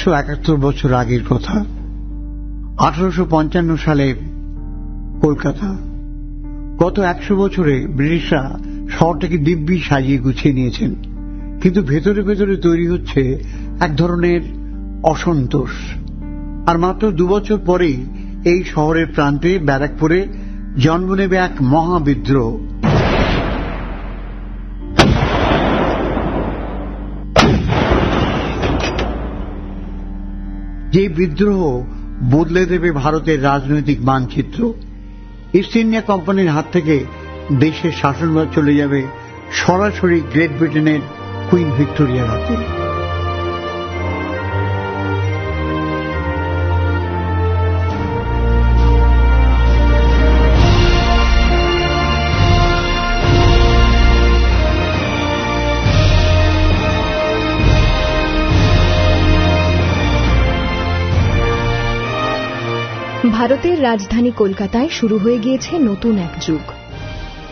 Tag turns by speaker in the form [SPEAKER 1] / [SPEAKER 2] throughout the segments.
[SPEAKER 1] 171 বছর আগের কথা। 1855 সালে কলকাতা। গত 100 বছরে ব্রিটিশরা শহরটাকে দিব্যি সাজিয়ে গুছিয়ে নিয়েছেন, কিন্তু ভেতরে ভেতরে তৈরি হচ্ছে এক ধরনের অসন্তোষ। আর মাত্র 2 বছর পরেই এই শহরের প্রান্তে ব্যারাকপুরে জন্ম নেবে এক মহাবিদ্রোহ। যে বিদ্রোহ বদলে দেবে ভারতের রাজনৈতিক মানচিত্র। ইস্ট ইন্ডিয়া কোম্পানির হাত থেকে দেশের শাসনভার চলে যাবে সরাসরি গ্রেট ব্রিটেনের কুইন ভিক্টোরিয়ার হাতে।
[SPEAKER 2] ভারতের রাজধানী কলকাতায় শুরু হয়ে গিয়েছে নতুন এক যুগ।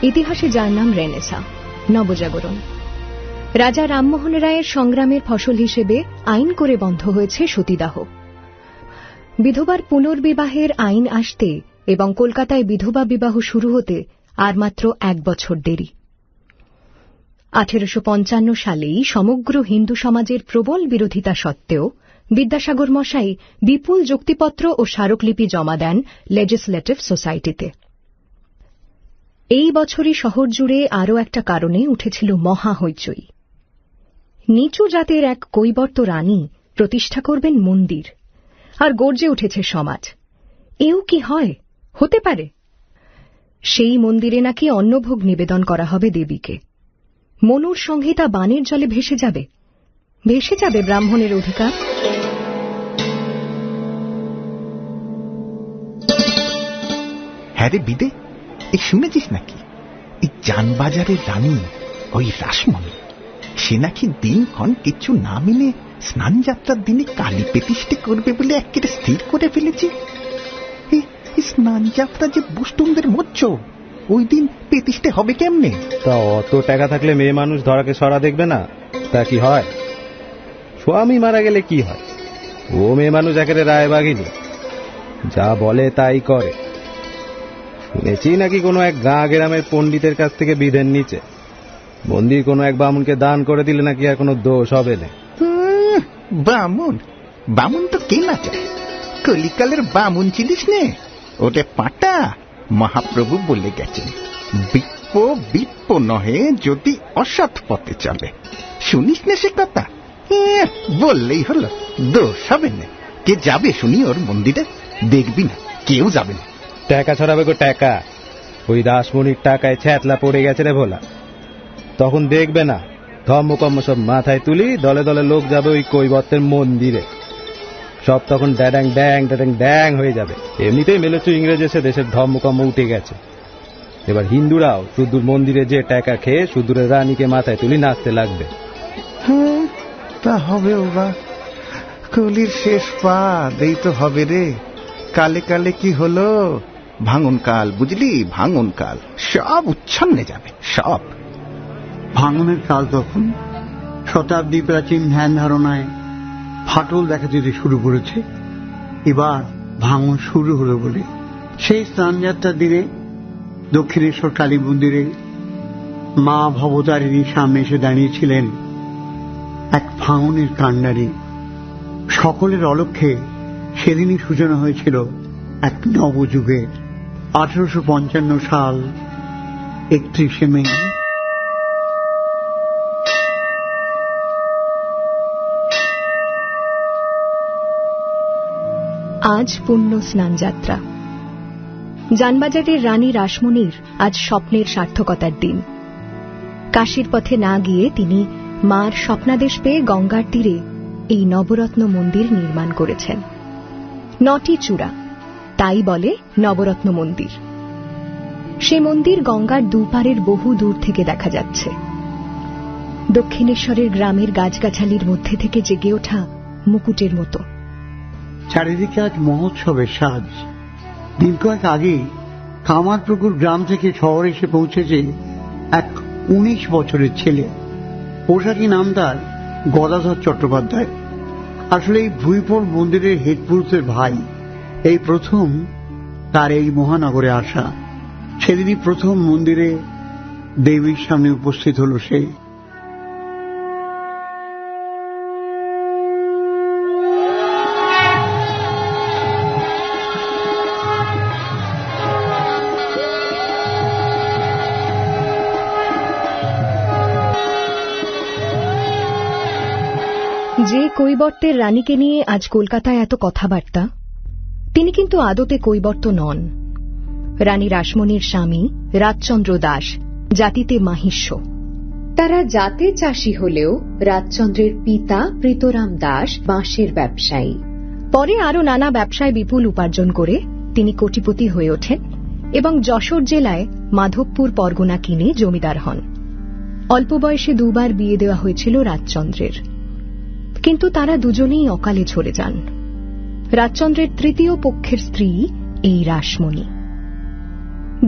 [SPEAKER 2] ইতিহাসে যার নাম রেনেসা, নবজাগরণ। রাজা রামমোহন রায়ের সংগ্রামের ফসল হিসেবে আইন করে বন্ধ হয়েছে সতীদাহ। বিধবার পুনর্বিবাহের আইন আসতে এবং কলকাতায় বিধবা বিবাহ শুরু হতে আর মাত্র 1 বছর দেরি। 1855 সালেই সমগ্র হিন্দু সমাজের প্রবল বিরোধিতা সত্ত্বেও বিদ্যাসাগর মশাই বিপুল যুক্তিপত্র ও স্মারকলিপি জমা দেন লেজিসলেটিভ সোসাইটিতে। এই বছরই শহর জুড়ে আরও একটা কারণে উঠেছিল মহা হইচই। নিচু জাতের এক কৈবর্ত রানী প্রতিষ্ঠা করবেন মন্দির, আর গর্জে উঠেছে সমাজ। এও কি হয়, হতে পারে? সেই মন্দিরে নাকি অন্নভোগ নিবেদন করা হবে দেবীকে। মনুর সংহিতা বানের জলে ভেসে যাবে, ভেসে যাবে ব্রাহ্মণের অধিকার।
[SPEAKER 3] হ্যাঁ রে বিদে, এই শুনেছিস নাকি এই জানবাজারের রানী ওই রাসমণি, সে নাকি দিনক্ষণ কিছু না মেনে স্নান যাত্রার দিনে কালী প্রতিষ্ঠা করবে বলে একেবারে স্থির করে ফেলেছে। স্নান যাত্রা যে বুষ্টুমদের মজ্জ, ওই দিন প্রতিষ্ঠা হবে কেমনে?
[SPEAKER 4] তা অত টাকা থাকলে মেয়ে মানুষ ধরাকে সরা দেখবে না? তা কি হয়? স্বামী মারা গেলে কি হয়? ও মেয়ে মানুষ একেবারে রায়বাগিনী, যা বলে তাই করে। শুনেছি নাকি কোনো এক গাঁ গ্রামের পণ্ডিতের কাছ থেকে বিধের নিচে মন্দির কোনো এক বামুনকে দান করে দিলে নাকি আর কোনো দোষ হবে না।
[SPEAKER 3] বামুন বামুন তো কে না চায়? কলিকালের বামুন ছিলিস নে, ওটা পাটা। মহাপ্রভু বলে গেছেন, বিপ্প বিপ্প নহে যদি অসৎ পথে চলে। শুনিস না সে কথা? বললেই হলো, দোষ হবে না। কে যাবে শুনি ওর মন্দিরে? দেখবি না কেউ যাবে না।
[SPEAKER 4] টাকা ছড়াবে গো টাকা। ওই রাসমণির টাকায় ছ্যাতলা পড়ে গেছে রে ভোলা। তখন দেখবে না ধর্মকর্ম সব মাথায় তুলি, দলে দলে লোক যাবে ওই কৈবর্তের মন্দিরে। সব তখন ড্যাং ড্যাং ড্যাং ড্যাং হয়ে যাবে। এমনিতেই মেলেছ ইংরেজ এসে দেশের ধর্মকর্ম উঠে গেছে। এবার হিন্দুরাও সুদূর মন্দিরে যে টাকা খেয়ে সুদূরের রানীকে মাথায় তুলি নাচতে লাগবে।
[SPEAKER 3] হ্যাঁ, তা হবে ওবা। কলির শেষ পাদ এই তো হবে রে। কালে কালে কি হলো? ভাঙন কাল, বুঝলি? ভাঙন কাল, সব উচ্ছন্নে যাবে, সব।
[SPEAKER 1] ভাঙনের কাল তখন শতাব্দী প্রাচীন ধ্যান ধারণায় ফাটল দেখা দিতে শুরু করেছে। এবার ভাঙন শুরু হলো বলে সেই স্নানযাত্রার দিনে দক্ষিণেশ্বর কালী মন্দিরে মা ভবতারিণীর সামনে এসে দাঁড়িয়েছিলেন এক ভাঙনের কাণ্ডারী। সকলের অলক্ষ্যে সেদিনই সূচনা হয়েছিল এক নবযুগের। 1855 সাল 31শে মে।
[SPEAKER 2] আজ পুণ্য স্নানযাত্রা। জানবাজারের রানী রাসমণির আজ স্বপ্নের সার্থকতার দিন। কাশীর পথে না গিয়ে তিনি মার স্বপ্নাদেশ পেয়ে গঙ্গার তীরে এই নবরত্ন মন্দির নির্মাণ করেছেন। 9টি চূড়া, তাই বলে নবরত্ন মন্দির। সে মন্দির গঙ্গার দুপারের বহু দূর থেকে দেখা যাচ্ছে। দক্ষিণেশ্বরের গ্রামের গাছগাছালির মধ্যে থেকে জেগে ওঠা মুকুটের মতো।
[SPEAKER 1] চারিদিকে আজ মহোৎসবের সাজ। দিন কয়েক আগে কামারপুকুর গ্রাম থেকে শহরে এসে পৌঁছেছে এক 19 বছরের ছেলে। পোশাকি নাম তার গদাধর চট্টোপাধ্যায়। আসলে এই ভুইপোর মন্দিরের হেডপুরুষের ভাই এই প্রথম তার এই মহানগরে আসা। সেদিনই প্রথম মন্দিরে দেবীর সামনে উপস্থিত হল সে।
[SPEAKER 2] যে কৈবর্তের রানীকে নিয়ে আজ কলকাতায় এত কথাবার্তা, তিনি কিন্তু আদতে কৈবর্ত নন। রানী রাসমণির স্বামী রাজচন্দ্র দাস, জাতিতে মাহিষ্য। তারা জাতে চাষী হলেও রাজচন্দ্রের পিতা প্রীতরাম দাস বাঁশের ব্যবসায়ী। পরে আরো নানা ব্যবসায় বিপুল উপার্জন করে তিনি কোটিপতি হয়ে ওঠেন এবং যশোর জেলায় মাধবপুর পরগনা কিনে জমিদার হন। অল্প বয়সে দুবার বিয়ে দেওয়া হয়েছিল রাজচন্দ্রের, কিন্তু তারা দুজনেই অকালে ঝরে যান। রাজচন্দ্রের তৃতীয় পক্ষের স্ত্রী এই রাসমণি।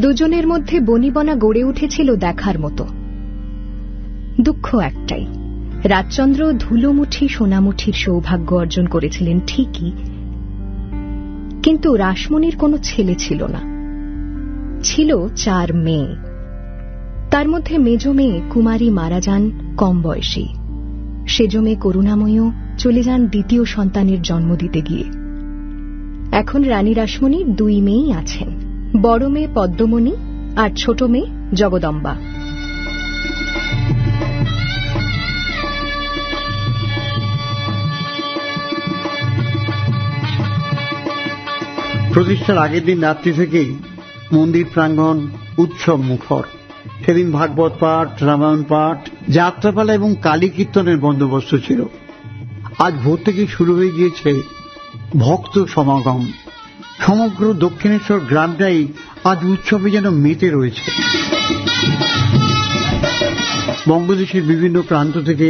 [SPEAKER 2] দুজনের মধ্যে বনিবনা গড়ে উঠেছিল দেখার মতো। দুঃখ একটাই, রাজচন্দ্র ধুলোমুঠি সোনামুঠির সৌভাগ্য অর্জন করেছিলেন ঠিকই, কিন্তু রাসমণির কোনো ছেলে ছিল না। ছিল 4 মেয়ে। তার মধ্যে মেজ মেয়ে কুমারী মারা যান কম বয়সী। সেজ মেয়ে করুণাময়ীও চলে যান দ্বিতীয় সন্তানের জন্ম দিতে গিয়ে। এখন রানী রাসমণির 2 মেয়েই আছেন, বড় মেয়ে পদ্মমণি আর ছোট মেয়ে জগদম্বা।
[SPEAKER 1] প্রতিষ্ঠার আগের দিন রাত্রি থেকেই মন্দির প্রাঙ্গণ উৎসব মুখর। সেদিন ভাগবত পাঠ, রামায়ণ পাঠ, যাত্রাপালা এবং কালী কীর্তনের বন্দোবস্ত ছিল। আজ ভোর থেকে শুরু হয়ে গিয়েছে ভক্ত সমাগম। সমগ্র দক্ষিণেশ্বর গ্রামটাই আজ উৎসবে যেন মেতে রয়েছে। বঙ্গদেশের বিভিন্ন প্রান্ত থেকে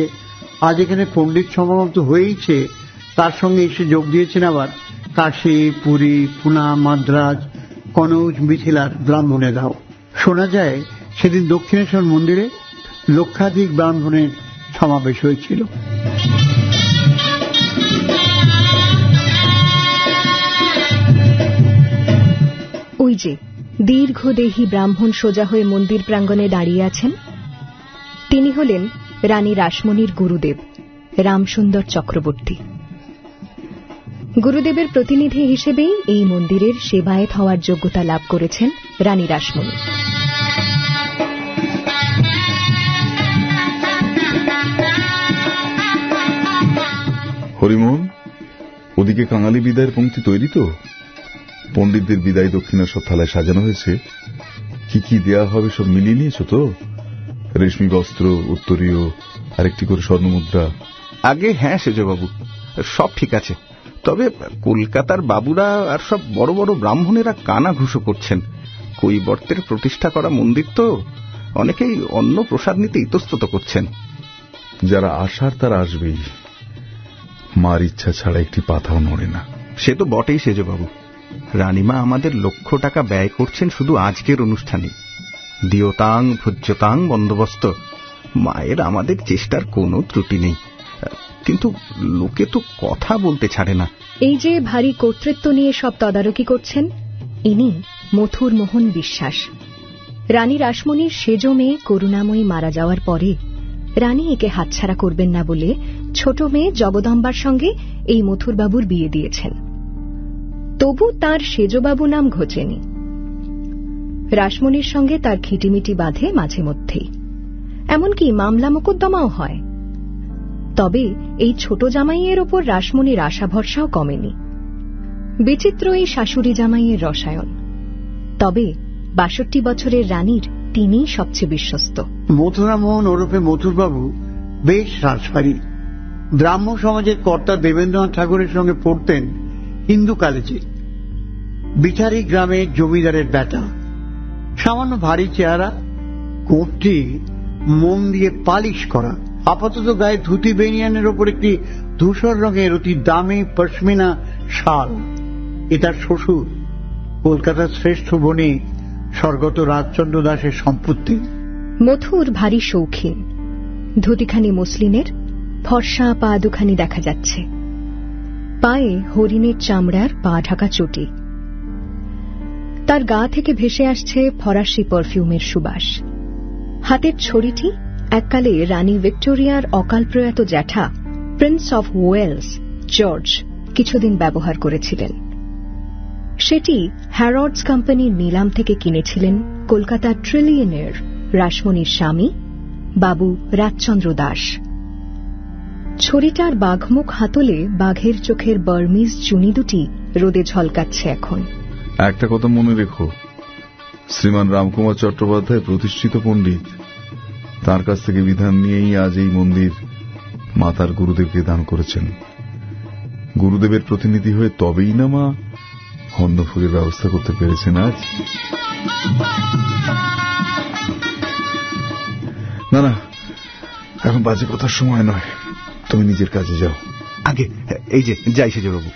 [SPEAKER 1] আজ এখানে পণ্ডিত সমাগম তো হয়েইছে, তার সঙ্গে এসে যোগ দিয়েছেন আবার কাশী, পুরী, পুনা, মাদ্রাজ, কনৌজ, মিথিলার ব্রাহ্মণেরাও। শোনা যায় সেদিন দক্ষিণেশ্বর মন্দিরে লক্ষাধিক ব্রাহ্মণের সমাবেশ হয়েছিল।
[SPEAKER 2] ওই যে দীর্ঘদেহী ব্রাহ্মণ সোজা হয়ে মন্দির প্রাঙ্গণে দাঁড়িয়ে আছেন, তিনি হলেন রানী রাসমণির গুরুদেব রামসুন্দর চক্রবর্তী। গুরুদেবের প্রতিনিধি হিসেবেই এই মন্দিরের সেবায়েত হওয়ার যোগ্যতা লাভ করেছেন রানী রাসমণি।
[SPEAKER 5] হরিমোহন, ওদিকে কাঙালি বিদায়ের পংক্তি তৈরি তো? পণ্ডিতদের বিদায় দক্ষিণা সব থালায় সাজানো হয়েছে। কি কি দেয়া হবে সব মিলিয়ে নিয়েছ তো? রেশমি বস্ত্র, উত্তরীয়, আরেকটি করে স্বর্ণমুদ্রা।
[SPEAKER 3] আগে হ্যাঁ সেজবাবু, সব ঠিক আছে। তবে কলকাতার বাবুরা আর সব বড় বড় ব্রাহ্মণেরা কানা ঘুষো করছেন। কৈবর্তের প্রতিষ্ঠা করা মন্দির তো, অনেকেই অন্ন প্রসাদ নিতে ইতস্তত করছেন।
[SPEAKER 5] যারা আসার তারা আসবেই, মার ইচ্ছা ছাড়া একটি পাতাও নড়ে না।
[SPEAKER 3] সে তো বটেই সেজবাবু। রানীমা আমাদের লক্ষ টাকা ব্যয় করছেন শুধু আজকের অনুষ্ঠানে। দিয়তাং ভোজ্যতাং বন্দোবস্ত। মায়ের আমাদের চেষ্টার কোনো ত্রুটি নেই, কিন্তু লোকে তো কথা বলতে ছাড়ে না।
[SPEAKER 2] এই যে ভারী কর্তৃত্ব নিয়ে সব তদারকি করছেন, ইনি মথুর মোহন বিশ্বাস। রানী রাসমণির সেজ মেয়ে করুণাময়ী মারা যাওয়ার পরে রানী একে হাতছাড়া করবেন না বলে ছোট মেয়ে জগদম্বার সঙ্গে এই মথুরবাবুর বিয়ে দিয়েছেন। তবু তার সেজবাবু নাম ঘোচেনি। রাসমণির সঙ্গে তার খিটিমিটি বাঁধে মাঝে মধ্যেই, এমনকি মামলা মোকদ্দমাও হয়। তবে এই ছোট জামাইয়ের ওপর রাসমণির আশা ভরসাও কমেনি। বিচিত্র এই শাশুড়ি জামাইয়ের রসায়ন। তবে ৬২ বছরের রানীর তিনিই সবচেয়ে বিশ্বস্ত।
[SPEAKER 1] মথুরামোহন ওরফে মথুরবাবু বেশ রাজবাড়ি। ব্রাহ্ম সমাজের কর্তা দেবেন্দ্রনাথ ঠাকুরের সঙ্গে পড়তেন হিন্দু কলেজে। বিচারি গ্রামের জমিদারের বেটা। সামান্য ভারী চেহারা, কোটটি মোম দিয়ে পালিশ করা। আপাতত গায়ে ধুতি বেনিয়ানের ওপর একটি ধূসর রঙের অতি দামি পশমিনা শাল। এ তার শ্বশুর, কলকাতার শ্রেষ্ঠ বণিক স্বর্গত রাজচন্দ্র দাসের সম্পত্তি।
[SPEAKER 2] মথুর ভারী শৌখিন। ধুতিখানি মসলিনের, ফর্সা পা দুখানি দেখা যাচ্ছে। পায়ে হরিণের চামড়ার পা ঢাকা চটি। তার গা থেকে ভেসে আসছে ফরাসি পারফিউমের সুবাস। হাতের ছড়িটি এককালে রানী ভিক্টোরিয়ার অকাল প্রয়াত জ্যাঠা প্রিন্স অফ ওয়েলস জর্জ কিছুদিন ব্যবহার করেছিলেন। সেটি হ্যারডস কোম্পানির নিলাম থেকে কিনেছিলেন কলকাতার ট্রিলিয়নের রাসমণির স্বামী বাবু রাজচন্দ্র দাস। ছড়িটার বাঘমুখ হাতলে বাঘের চোখের বার্মিজ চুনি দুটি রোদে ঝলকাচ্ছে এখন।
[SPEAKER 5] একটা কথা মনে রেখো, শ্রীমান রামকুমার চট্টোপাধ্যায় প্রতিষ্ঠিত পণ্ডিত, তার কাছ থেকে বিধান নিয়েই আজ এই মন্দির মাতার গুরুদেবকে দান করেছেন। গুরুদেবের প্রতিনিধি হয়ে তবেই না মা অন্নভোগের ব্যবস্থা করতে পেরেছেন আজ। না না, এখন বাজে কথার সময় নয়, তুমি নিজের কাজে যাও।
[SPEAKER 6] আগে এই যে যাই সেজবাবু।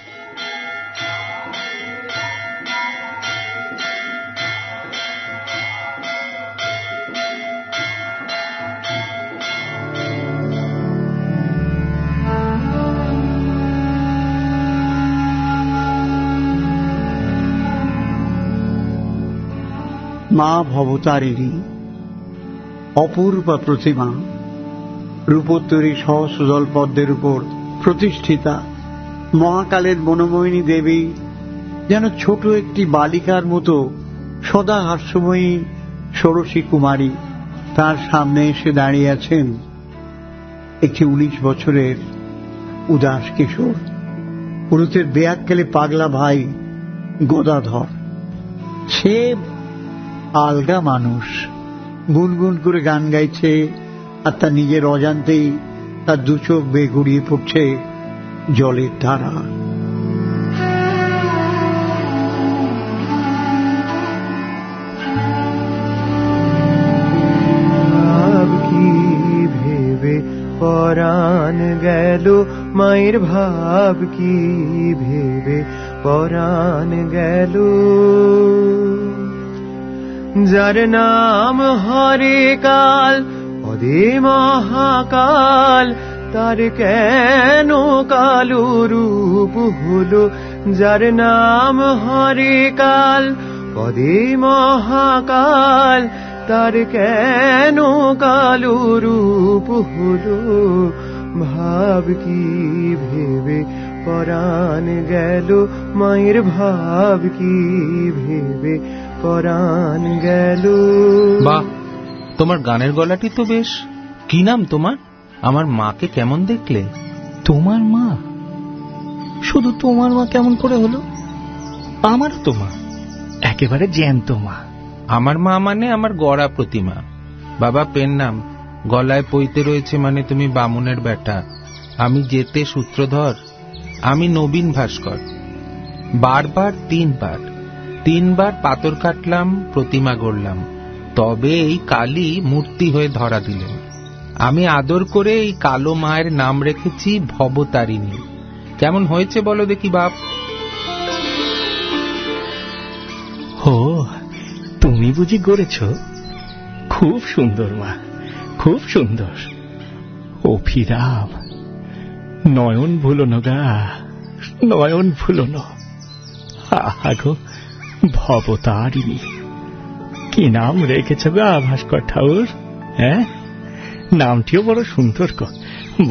[SPEAKER 1] মা ভবতারিণী অপূর্বা প্রতিমা, রূপোত্তরী সহস্রদল পদ্মের উপর প্রতিষ্ঠিতা মহাকালের মনোমোহিনী দেবী যেন ছোট একটি বালিকার মতো সদা হাস্যময়ী ষোড়শী কুমারী। তার সামনে এসে দাঁড়িয়ে আছেন একটি 19 বছরের উদাস কিশোর, পুরুতের বেয়াক্কেলে পাগলা ভাই গদাধর। সে আলগা মানুষ, গুনগুন করে গান গাইছে, আর তার নিজের অজান্তেই তার দু চোখ বেয়ে গড়িয়ে পড়ছে জলের ধারা।
[SPEAKER 7] ভাব কি ভেবে পরাণ গেল মায়ের, ভাব কি ভেবে পরাণ গেল, যার নাম হরে কাল পদে মহাকাল, তার কেন কালো রূপ হলো, যার নাম হরে কাল পদে মহাকাল, তার কেন কালো রূপ হলো, ভাব কি ভেবে পরাণ গেল মায়ের, ভাব কি ভেবে পরাণ গেল।
[SPEAKER 8] বাহ, তোমার গানের গলাটি তো বেশ। কি নাম তোমার? আমার মাকে কেমন দেখলে?
[SPEAKER 9] তোমার মা? শুধু তোমার মা কেমন করে হলো? আমারও তো মা, একেবারে জ্যান্ত মা।
[SPEAKER 8] আমার মা মানে আমার গড়া প্রতিমা। বাবা পেন নাম, গলায় পইতে রয়েছে মানে তুমি বামুনের বেটা। আমি যেতে সূত্রধর, আমি নবীন ভাস্কর। বারবার 3বার পাথর কাটলাম, প্রতিমা গড়লাম, তবে এই কালী মূর্তি হয়ে ধরা দিলেন। আমি আদর করে এই কালো মায়ের নাম রেখেছি ভবতারিণী। কেমন হয়েছে বলো দেখি বাপ?
[SPEAKER 9] ও, তুমি বুঝি গড়েছ? খুব সুন্দর মা, খুব সুন্দর। অভিরাম, নয়ন ভুলনো গা, নয়ন ভুলনো। আগো ভবতারিণী, কি নাম রেখেছ গা ভাস্কর ঠাকুর? হ্যাঁ, নামটিও বড় সুন্দর গো,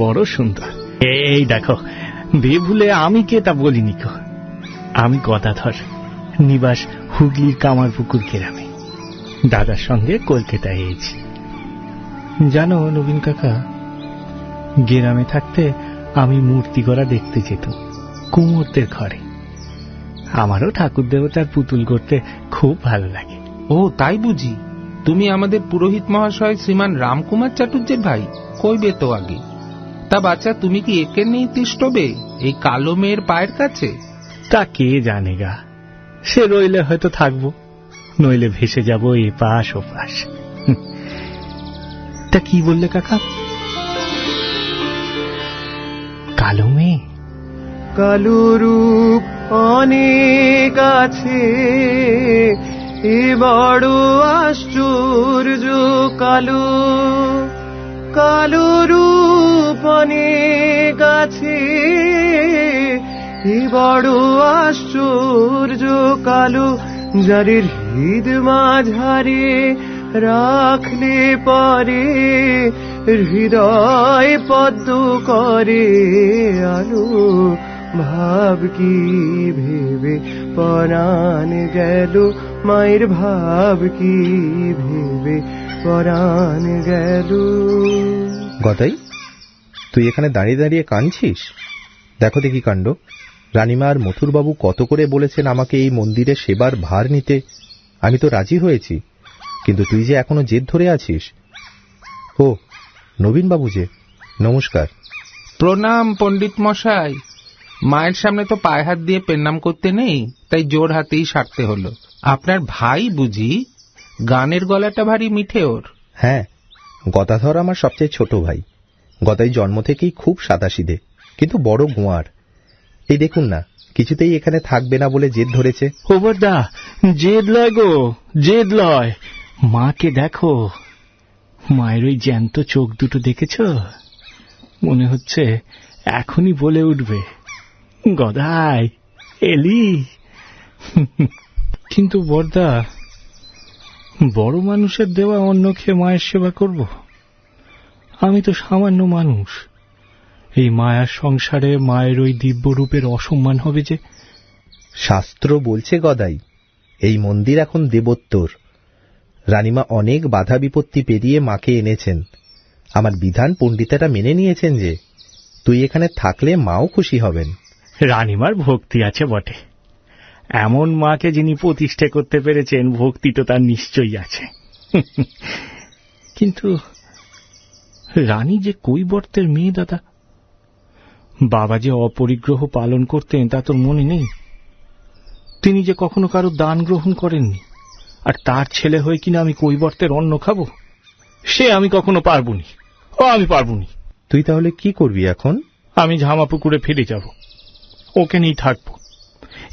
[SPEAKER 9] বড় সুন্দর। এই দেখো, বেভুলে আমি কে তা বলিনি গো। আমি গদাধর, নিবাস হুগলির কামারপুকুর গ্রামে। দাদার সঙ্গে কলকাতায় এসেছি। জানো নবীন কাকা, গ্রামে থাকতে আমি মূর্তি গড়া দেখতে যেতাম কুমোরদের ঘরে। আমারও ঠাকুর দেবতার পুতুল করতে খুব ভালো লাগে।
[SPEAKER 8] ও তাই বুঝি? তুমি আমাদের পুরোহিত মহাশয় শ্রীমান রামকুমার চাটুর্যের ভাই? কইবে তো আগে। তা বাচ্চা, তুমি কি একে নেই তিষ্টবে এই কালো মেয়ের পায়ের কাছে?
[SPEAKER 9] তা কে জানে গা, সে রইলে হয়তো থাকবো, নইলে ভেসে যাব এ পাশ ও পাশ। তা কি বললে কাকা? কালো মেয়ে?
[SPEAKER 7] কালো রূপ অনেক আছে, এ বড় আশ্চর্য। কালো কালো রূপ অনেক আছে, এ এ বড় আশ্চর্য কালো, যার হৃদ মাঝারে রাখলে পরে হৃদয় পদ্ম করে আলো। ভাব কি ভেবে পরাণ গেল মায়ের, ভাব কি ভেবে পরাণ গেল।
[SPEAKER 4] গদাই, তুই এখানে দাঁড়িয়ে দাঁড়িয়ে কাঁদছিস? দেখো দেখি কাণ্ড। রানীমা আর মথুরবাবু কত করে বলেছেন আমাকে এই মন্দিরে সেবার ভার নিতে, আমি তো রাজি হয়েছি, কিন্তু তুই যে এখনো জেদ ধরে আছিস। ও নবীনবাবু যে, নমস্কার।
[SPEAKER 8] প্রণাম পণ্ডিত মশাই। মায়ের সামনে তো পায়ে হাত দিয়ে প্রণাম করতে নেই, তাই জোর হাতেই সারতে হলো। আপনার ভাই বুঝি? গানের গলাটা ভারী মিঠে ওর।
[SPEAKER 4] হ্যাঁ, গদাধর আমার সবচেয়ে ছোট ভাই। গদাই জন্ম থেকেই খুব সাদাসিধে, কিন্তু বড় গোয়ার। এই দেখুন না, কিছুতেই এখানে থাকবে না বলে জেদ ধরেছে।
[SPEAKER 9] ও বড়দা, জেদ লয় গো, জেদ লয়। মাকে দেখো, মায়ের ওই জ্যান্ত চোখ দুটো দেখেছ? মনে হচ্ছে এখনই বলে উঠবে, গদাই এলি। কিন্তু বড়দা, বড় মানুষের দেওয়া অন্ন খেয়ে মায়ের সেবা করব? আমি তো সামান্য মানুষ। এই মায়ার সংসারে মায়ের ওই দিব্য রূপের অসম্মান হবে যে।
[SPEAKER 4] শাস্ত্র বলছে গদাই, এই মন্দির এখন দেবোত্তর। রানীমা অনেক বাধা বিপত্তি পেরিয়ে মাকে এনেছেন। আমার বিধান পণ্ডিতেরা মেনে নিয়েছেন যে তুই এখানে থাকলে মাও খুশি হবেন।
[SPEAKER 9] রানীমার ভক্তি আছে বটে, এমন মাকে যিনি প্রতিষ্ঠা করতে পেরেছেন, ভক্তি তো তার নিশ্চয়ই আছে। কিন্তু রানী যে কৈবর্তের মেয়ে দাদা, বাবা যে অপরিগ্রহ পালন করতেন তা তোর মনে নেই? তিনি যে কখনো কারো দান গ্রহণ করেননি, আর তার ছেলে হয়ে কিনা আমি কৈবর্তের অন্ন খাবো? সে আমি কখনো পারবনি, আমি পারবনি।
[SPEAKER 4] তুই তাহলে কি করবি এখন?
[SPEAKER 9] আমি ঝামাপুকুরে ফিরে যাব, ওখানেই থাকবো।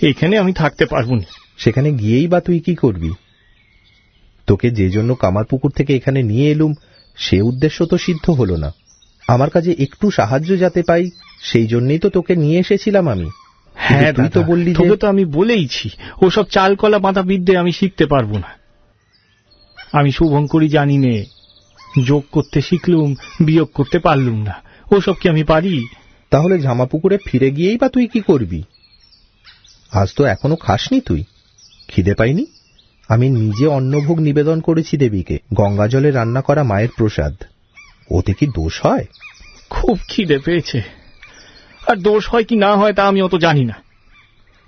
[SPEAKER 9] এখানে আমি থাকতে পারবনি।
[SPEAKER 4] সেখানে গিয়েই বা তুই কি করবি? তোকে যে জন্য কামারপুকুর থেকে এখানে নিয়ে এলুম, সে উদ্দেশ্য তো সিদ্ধ হলো না। আমার কাজে একটু সাহায্য যাতে পাই, সেই জন্যই তো তোকে নিয়ে এসেছিলাম আমি।
[SPEAKER 9] হ্যাঁ,
[SPEAKER 4] তুই তো বললি,
[SPEAKER 9] তোকে তো আমি বলেইছি ওসব চালকলা বাঁধা বিদ্যে আমি শিখতে পারবো না। আমি শুভঙ্করী জানি নে, যোগ করতে শিখলুম, বিয়োগ করতে পারলুম না। ওসব কি আমি পারি?
[SPEAKER 4] তাহলে ঝামাপুকুরে ফিরে গিয়েই বা তুই কি করবি? আজ তো এখনো খাসনি তুই? খিদে পাইনি? আমি নিজে অন্নভোগ নিবেদন করেছি দেবীকে, গঙ্গা জলে রান্না করা মায়ের প্রসাদ। ওতে কি দোষ হয়?
[SPEAKER 9] খুব খিদে পেয়েছে, আর দোষ হয় কি না হয় তা আমি অত জানি না,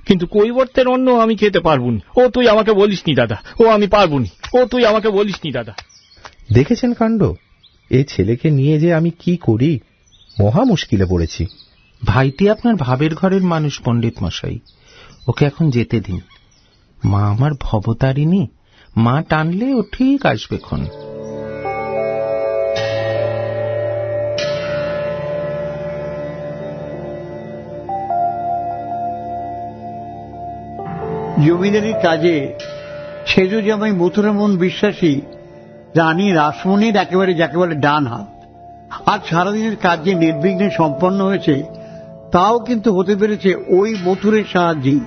[SPEAKER 9] কিন্তু কৈবর্তের অন্ন আমি খেতে পারবনি। ও তুই আমাকে বলিসনি দাদা, ও আমি পারবনি। ও তুই আমাকে বলিসনি দাদা।
[SPEAKER 4] দেখেছেন কাণ্ড, এই ছেলেকে নিয়ে যে আমি কি করি, মহা মুশকিলে পড়েছি।
[SPEAKER 8] ভাইটি আপনার ভাবের ঘরের মানুষ পণ্ডিত মশাই, ওকে এখন যেতে দিন। মা আমার ভবতারিণী, মা টানলে ও ঠিক আসবেক্ষণ।
[SPEAKER 1] জমিদারির কাজে সেজ জামাই মথুরামোহন বিশ্বাসী রানী রাসমণির একেবারে যাকে বলে ডান হাত। আর সারাদিনের কাজ যে নির্বিঘ্নে সম্পন্ন হয়েছে তাও কিন্তু হতে পেরেছে ওই মথুরের সাহায্যেই।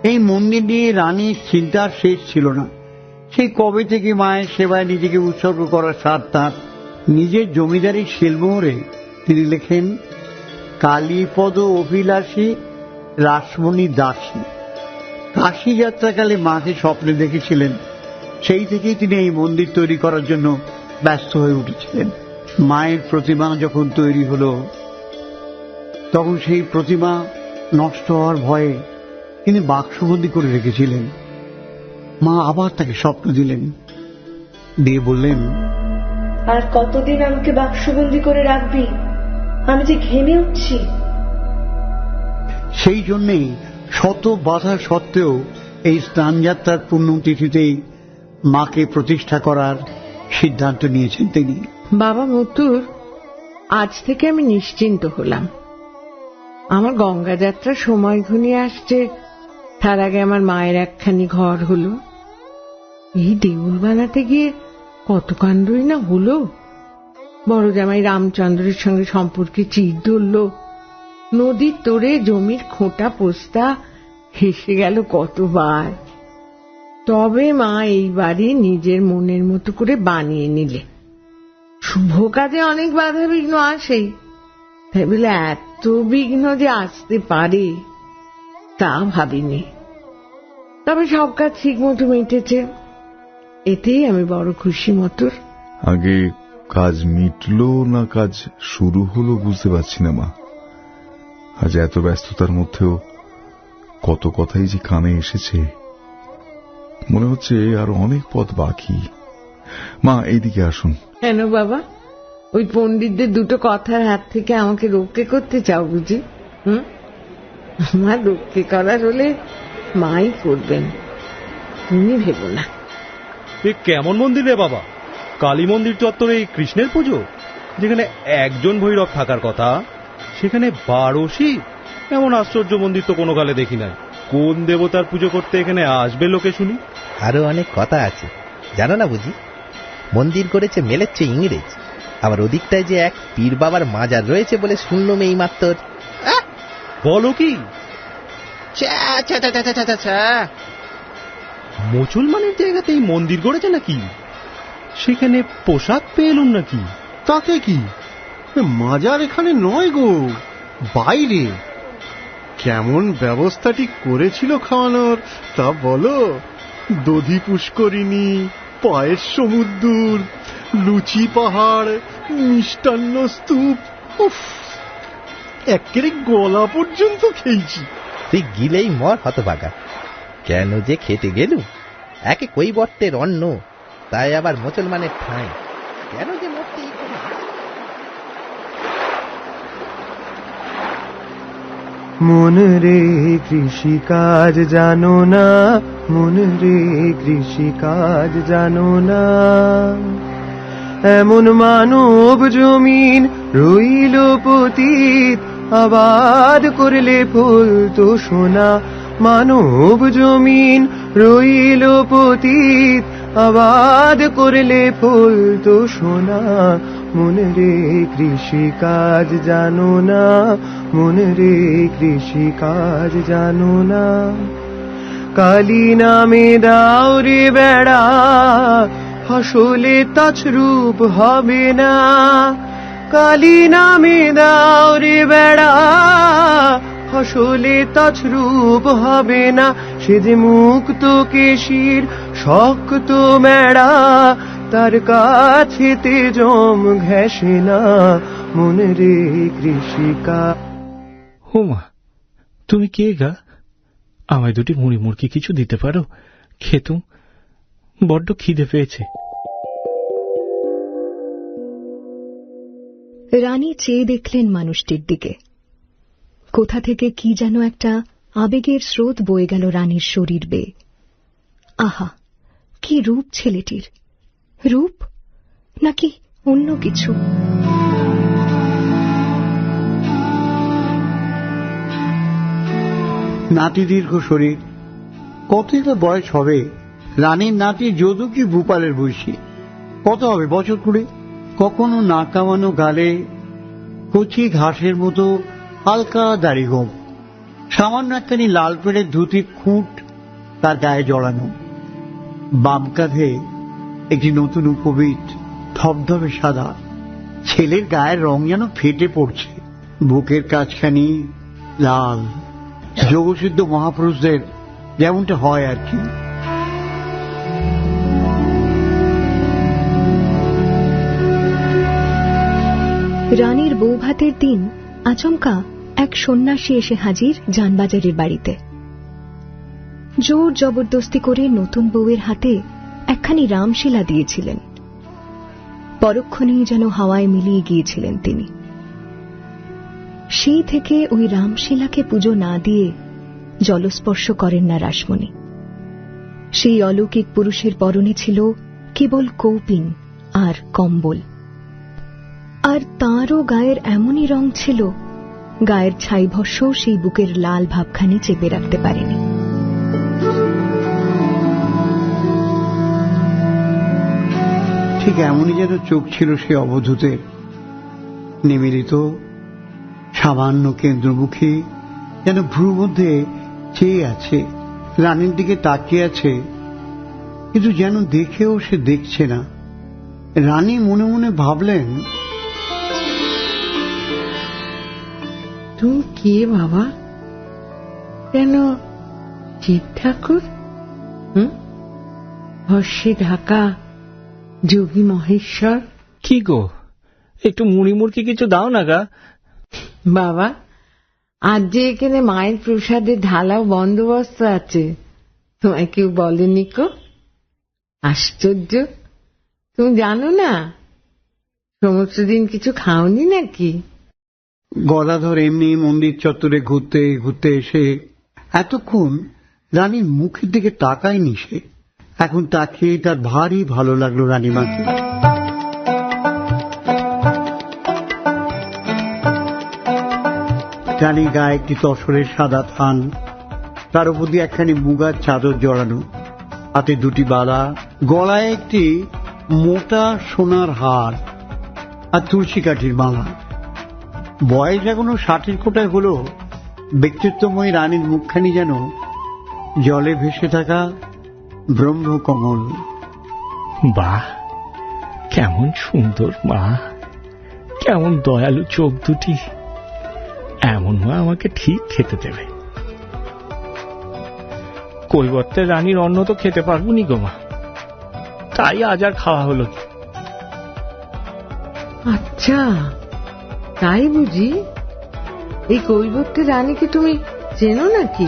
[SPEAKER 1] এই মন্দির নিয়ে রানীর চিন্তার শেষ ছিল না। সেই কবে থেকে মায়ের সেবায় নিজেকে উৎসর্গ করার স্বাদ তাঁর। নিজের জমিদারির শিলমোহরে তিনি লেখেন, কালীপদ অভিলাষী রাসমণি দাসী। কাশী যাত্রাকালে মাকে স্বপ্নে দেখেছিলেন, সেই থেকেই তিনি এই মন্দির তৈরি করার জন্য ব্যস্ত হয়ে উঠেছিলেন। মায়ের প্রতিমা যখন তৈরি হল, তখন সেই প্রতিমা নষ্ট হওয়ার ভয়ে তিনি বাক্সবন্দি করে রেখেছিলেন। মা আবার তাকে স্বপ্ন দিলেন, দিয়ে বললেন,
[SPEAKER 10] আর কতদিন আমাকে বাক্সবন্দি করে রাখবি? আমি যে ঘেমে উঠছি।
[SPEAKER 1] সেই জন্যেই শত বাধা সত্ত্বেও এই স্নানযাত্রার পুণ্যতিথিতেই মাকে প্রতিষ্ঠা করার সিদ্ধান্ত নিয়েছেন তিনি।
[SPEAKER 11] বাবা মতুর, আজ থেকে আমি নিশ্চিন্ত হলাম। আমার গঙ্গা যাত্রার সময় ঘনিয়ে আসছে, তার আগে আমার মায়ের একখানি ঘর হলো। এই দেউল বানাতে গিয়ে কত কাণ্ডই না হলো। বড় জামাই রামচন্দ্রের সঙ্গে সম্পর্কে চির ধরল, নদীর তোরে জমির খোঁটা পোস্তা হেসে গেল কতবার। তবে মা এইবারই নিজের মনের মতো করে বানিয়ে নিলে। শুভ কাজে অনেক বাধা বিঘ্ন আসেই, তাই বলে এত বিঘ্ন যে আসতে পারে তা ভাবিনি। তবে সব কাজ ঠিক মতো মিটেছে, এতেই আমি বড় খুশি মতর।
[SPEAKER 5] আগে কাজ মিটলো না কাজ শুরু হলো বুঝতে পারছি না মা। আজ এত ব্যস্ততার মধ্যেও কত কথাই যে কানে এসেছে, মনে হচ্ছে আর অনেক পথ বাকি। মা এইদিকে আসুন।
[SPEAKER 11] কেন বাবা, ওই পণ্ডিতদের দুটো কথার হাত থেকে আমাকে রক্ষে করতে চাও বুঝি? আমার রক্ষে করার হলে মাই করবেন, তুমি ভেবো না।
[SPEAKER 4] এ কেমন মন্দির রে বাবা? কালী মন্দির চত্বরে কৃষ্ণের পুজো, যেখানে একজন ভৈরব থাকার কথা সেখানে 12 শিব। এমন আশ্চর্য মন্দির তো কোনো কালে দেখি নাই। কোন দেবতার পুজো করতে এখানে আসবে লোকে শুনি?
[SPEAKER 12] আরো অনেক কথা আছে, জানো না বুঝি? মন্দির করেছে মেলেচ্ছে ইংরেজ, আবার ওদিকটায় যে এক পীর বাবার মাজার রয়েছে বলে শুনলাম এই মাত্র।
[SPEAKER 4] বলো কি? মুসলমানের জায়গাতেই মন্দির গড়েছে নাকি? সেখানে পোশাক পেলুম নাকি?
[SPEAKER 7] তাতে কি, মাজার এখানে নয় গো, বাইরে। কেমন ব্যবস্থাটি করেছিল খাওয়ানোর তা বলো। দধি পুষ্করিণী, পায়েস সমুদ্র, লুচি পাহাড়, মিষ্টান্ন স্তূপ, একেবারে গলা পর্যন্ত খেয়েছি।
[SPEAKER 12] তুই গিলেই মর হতভাগা। কেন যে খেতে গেলু? একে কৈবর্তের অন্ন, তাই আবার মুসলমানের ঠাঁই। কেন যে মরতে
[SPEAKER 7] মন রে কৃষি কাজ জানো না, মন রে কৃষি কাজ জানো না। এমন মানব জমিন রইল পতিত, আবাদ করলে ফুল তো সোনা। মানব জমিন রইল পতিত, আবাদ করলে ফুল তো সোনা। মন রে কৃষি কাজ জানো না, মন রে কৃষি কাজ জানো না। কালী নামে দাও রে বেড়া, ফসলে তছরূপ হবে না। কালী নামে দাও রে বেড়া, ফসলে তছরূপ হবে না। সে যে মুক্ত কেশির শক্ত মেড়া, তার কাছেতে জম ঘেঁষে না। মন রে কৃষিকা।
[SPEAKER 9] হোমা, তুমি কে গা? আমায় দুটি মুড়ি মুড়কি কিছু দিতে পারো? খেতুম, বড্ড খিদে পেয়েছে।
[SPEAKER 2] রানী চেয়ে দেখলেন মানুষটির দিকে। কোথা থেকে কি যেন একটা আবেগের স্রোত বয়ে গেল রানীর শরীর বেয়ে। আহা, কি রূপ ছেলেটির! রূপ নাকি অন্য কিছু?
[SPEAKER 1] নাতি দীর্ঘ শরীর, কতই বা বয়স হবে রানীর নাতি যদু কি ভূপালের বয়সী? কত হবে বছর কুড়ি? কখনো না কামানো গালে কচি ঘাসের মতো হালকা দাড়ি গোম, সামান্য একখানি লাল পেড়ের ধুতির খুঁট তার গায়ে জড়ানো, বাম কাঁধে একটি নতুন উপবীত ধবধবে সাদা। ছেলের গায়ের রং যেন ফেটে পড়ছে, বুকের কাছখানি লাল, যোগসিদ্ধ মহাপুরুষদের যেমনটা হয় আর কি।
[SPEAKER 2] রানীর বৌভাতের দিন আচমকা এক সন্ন্যাসী এসে হাজির জানবাজারের বাড়িতে। জোর জবরদস্তি করে নতুন বউয়ের হাতে একখানি রামশিলা দিয়েছিলেন। পরক্ষণেই যেন হাওয়ায় মিলিয়ে গিয়েছিলেন তিনি। সেই থেকে ওই রামশিলাকে পুজো না দিয়ে জলস্পর্শ করেন না রাসমণি। সেই অলৌকিক পুরুষের পরনে ছিল কেবল কৌপিন আর কম্বল, আর তাঁরও গায়ের এমনই রং ছিল, গায়ের ছাই ভস্য সেই বুকের লাল ভাবখানি চেপে রাখতে পারেনি।
[SPEAKER 1] ঠিক এমনই যেন চোখ ছিল সে অবধূতের, নিমিলিত, সামান্য কেন্দ্রমুখী, যেন ভ্রুর মধ্যে চেয়ে আছে, রানীর দিকে তাকিয়ে আছে, কিন্তু যেন দেখেও সে দেখছে না। রানী মনে মনে ভাবলেন,
[SPEAKER 11] তুমি কে বাবা? কেন শিব ঠাকুর? হর্ষে ঢাকা যোগী মহেশ্বর।
[SPEAKER 9] কি গো, একটু মুড়ি মুড়কি কিছু দাও না গা।
[SPEAKER 11] বাবা, আজ যে এখানে মায়ের প্রসাদের ঢালাও বন্দোবস্ত আছে, তোমায় কেউ বলেনি কো? আশ্চর্য, তুমি জানো না? সমস্ত দিন কিছু খাওনি নাকি?
[SPEAKER 1] গদাধর এমনি মন্দির চত্বরে ঘুরতে ঘুরতে এসে এতক্ষণ রানীর মুখের দিকে তাকায়নি সে। এখন তাকিয়ে তার ভারী ভালো লাগলো রানীমাকে। রানীর গায়ে একটি তসরের সাদা থান, তার উপর দিয়ে একখানি মুগার চাদর জড়ানো, হাতে দুটি বালা, গলায় একটি মোটা সোনার হার আর তুলসী কাঠির মালা। বয়স এখনো 60-এর কোটায় হলো, ব্যক্তিত্বময়ী রানীর মুখখানি যেন জলে ভেসে থাকা ব্রহ্মকমল।
[SPEAKER 9] বাহ, কেমন সুন্দর মা, কেমন দয়ালু চোখ দুটি। এমন মা আমাকে ঠিক খেতে দেবে। কৈবর্তের রানীর অন্ন তো খেতে পারবো নি গো মা, তাই আজ আর খাওয়া হলো।
[SPEAKER 11] আচ্ছা, তাই বুঝি? এই কৈবর্তের রানীকে তুমি চেনো নাকি?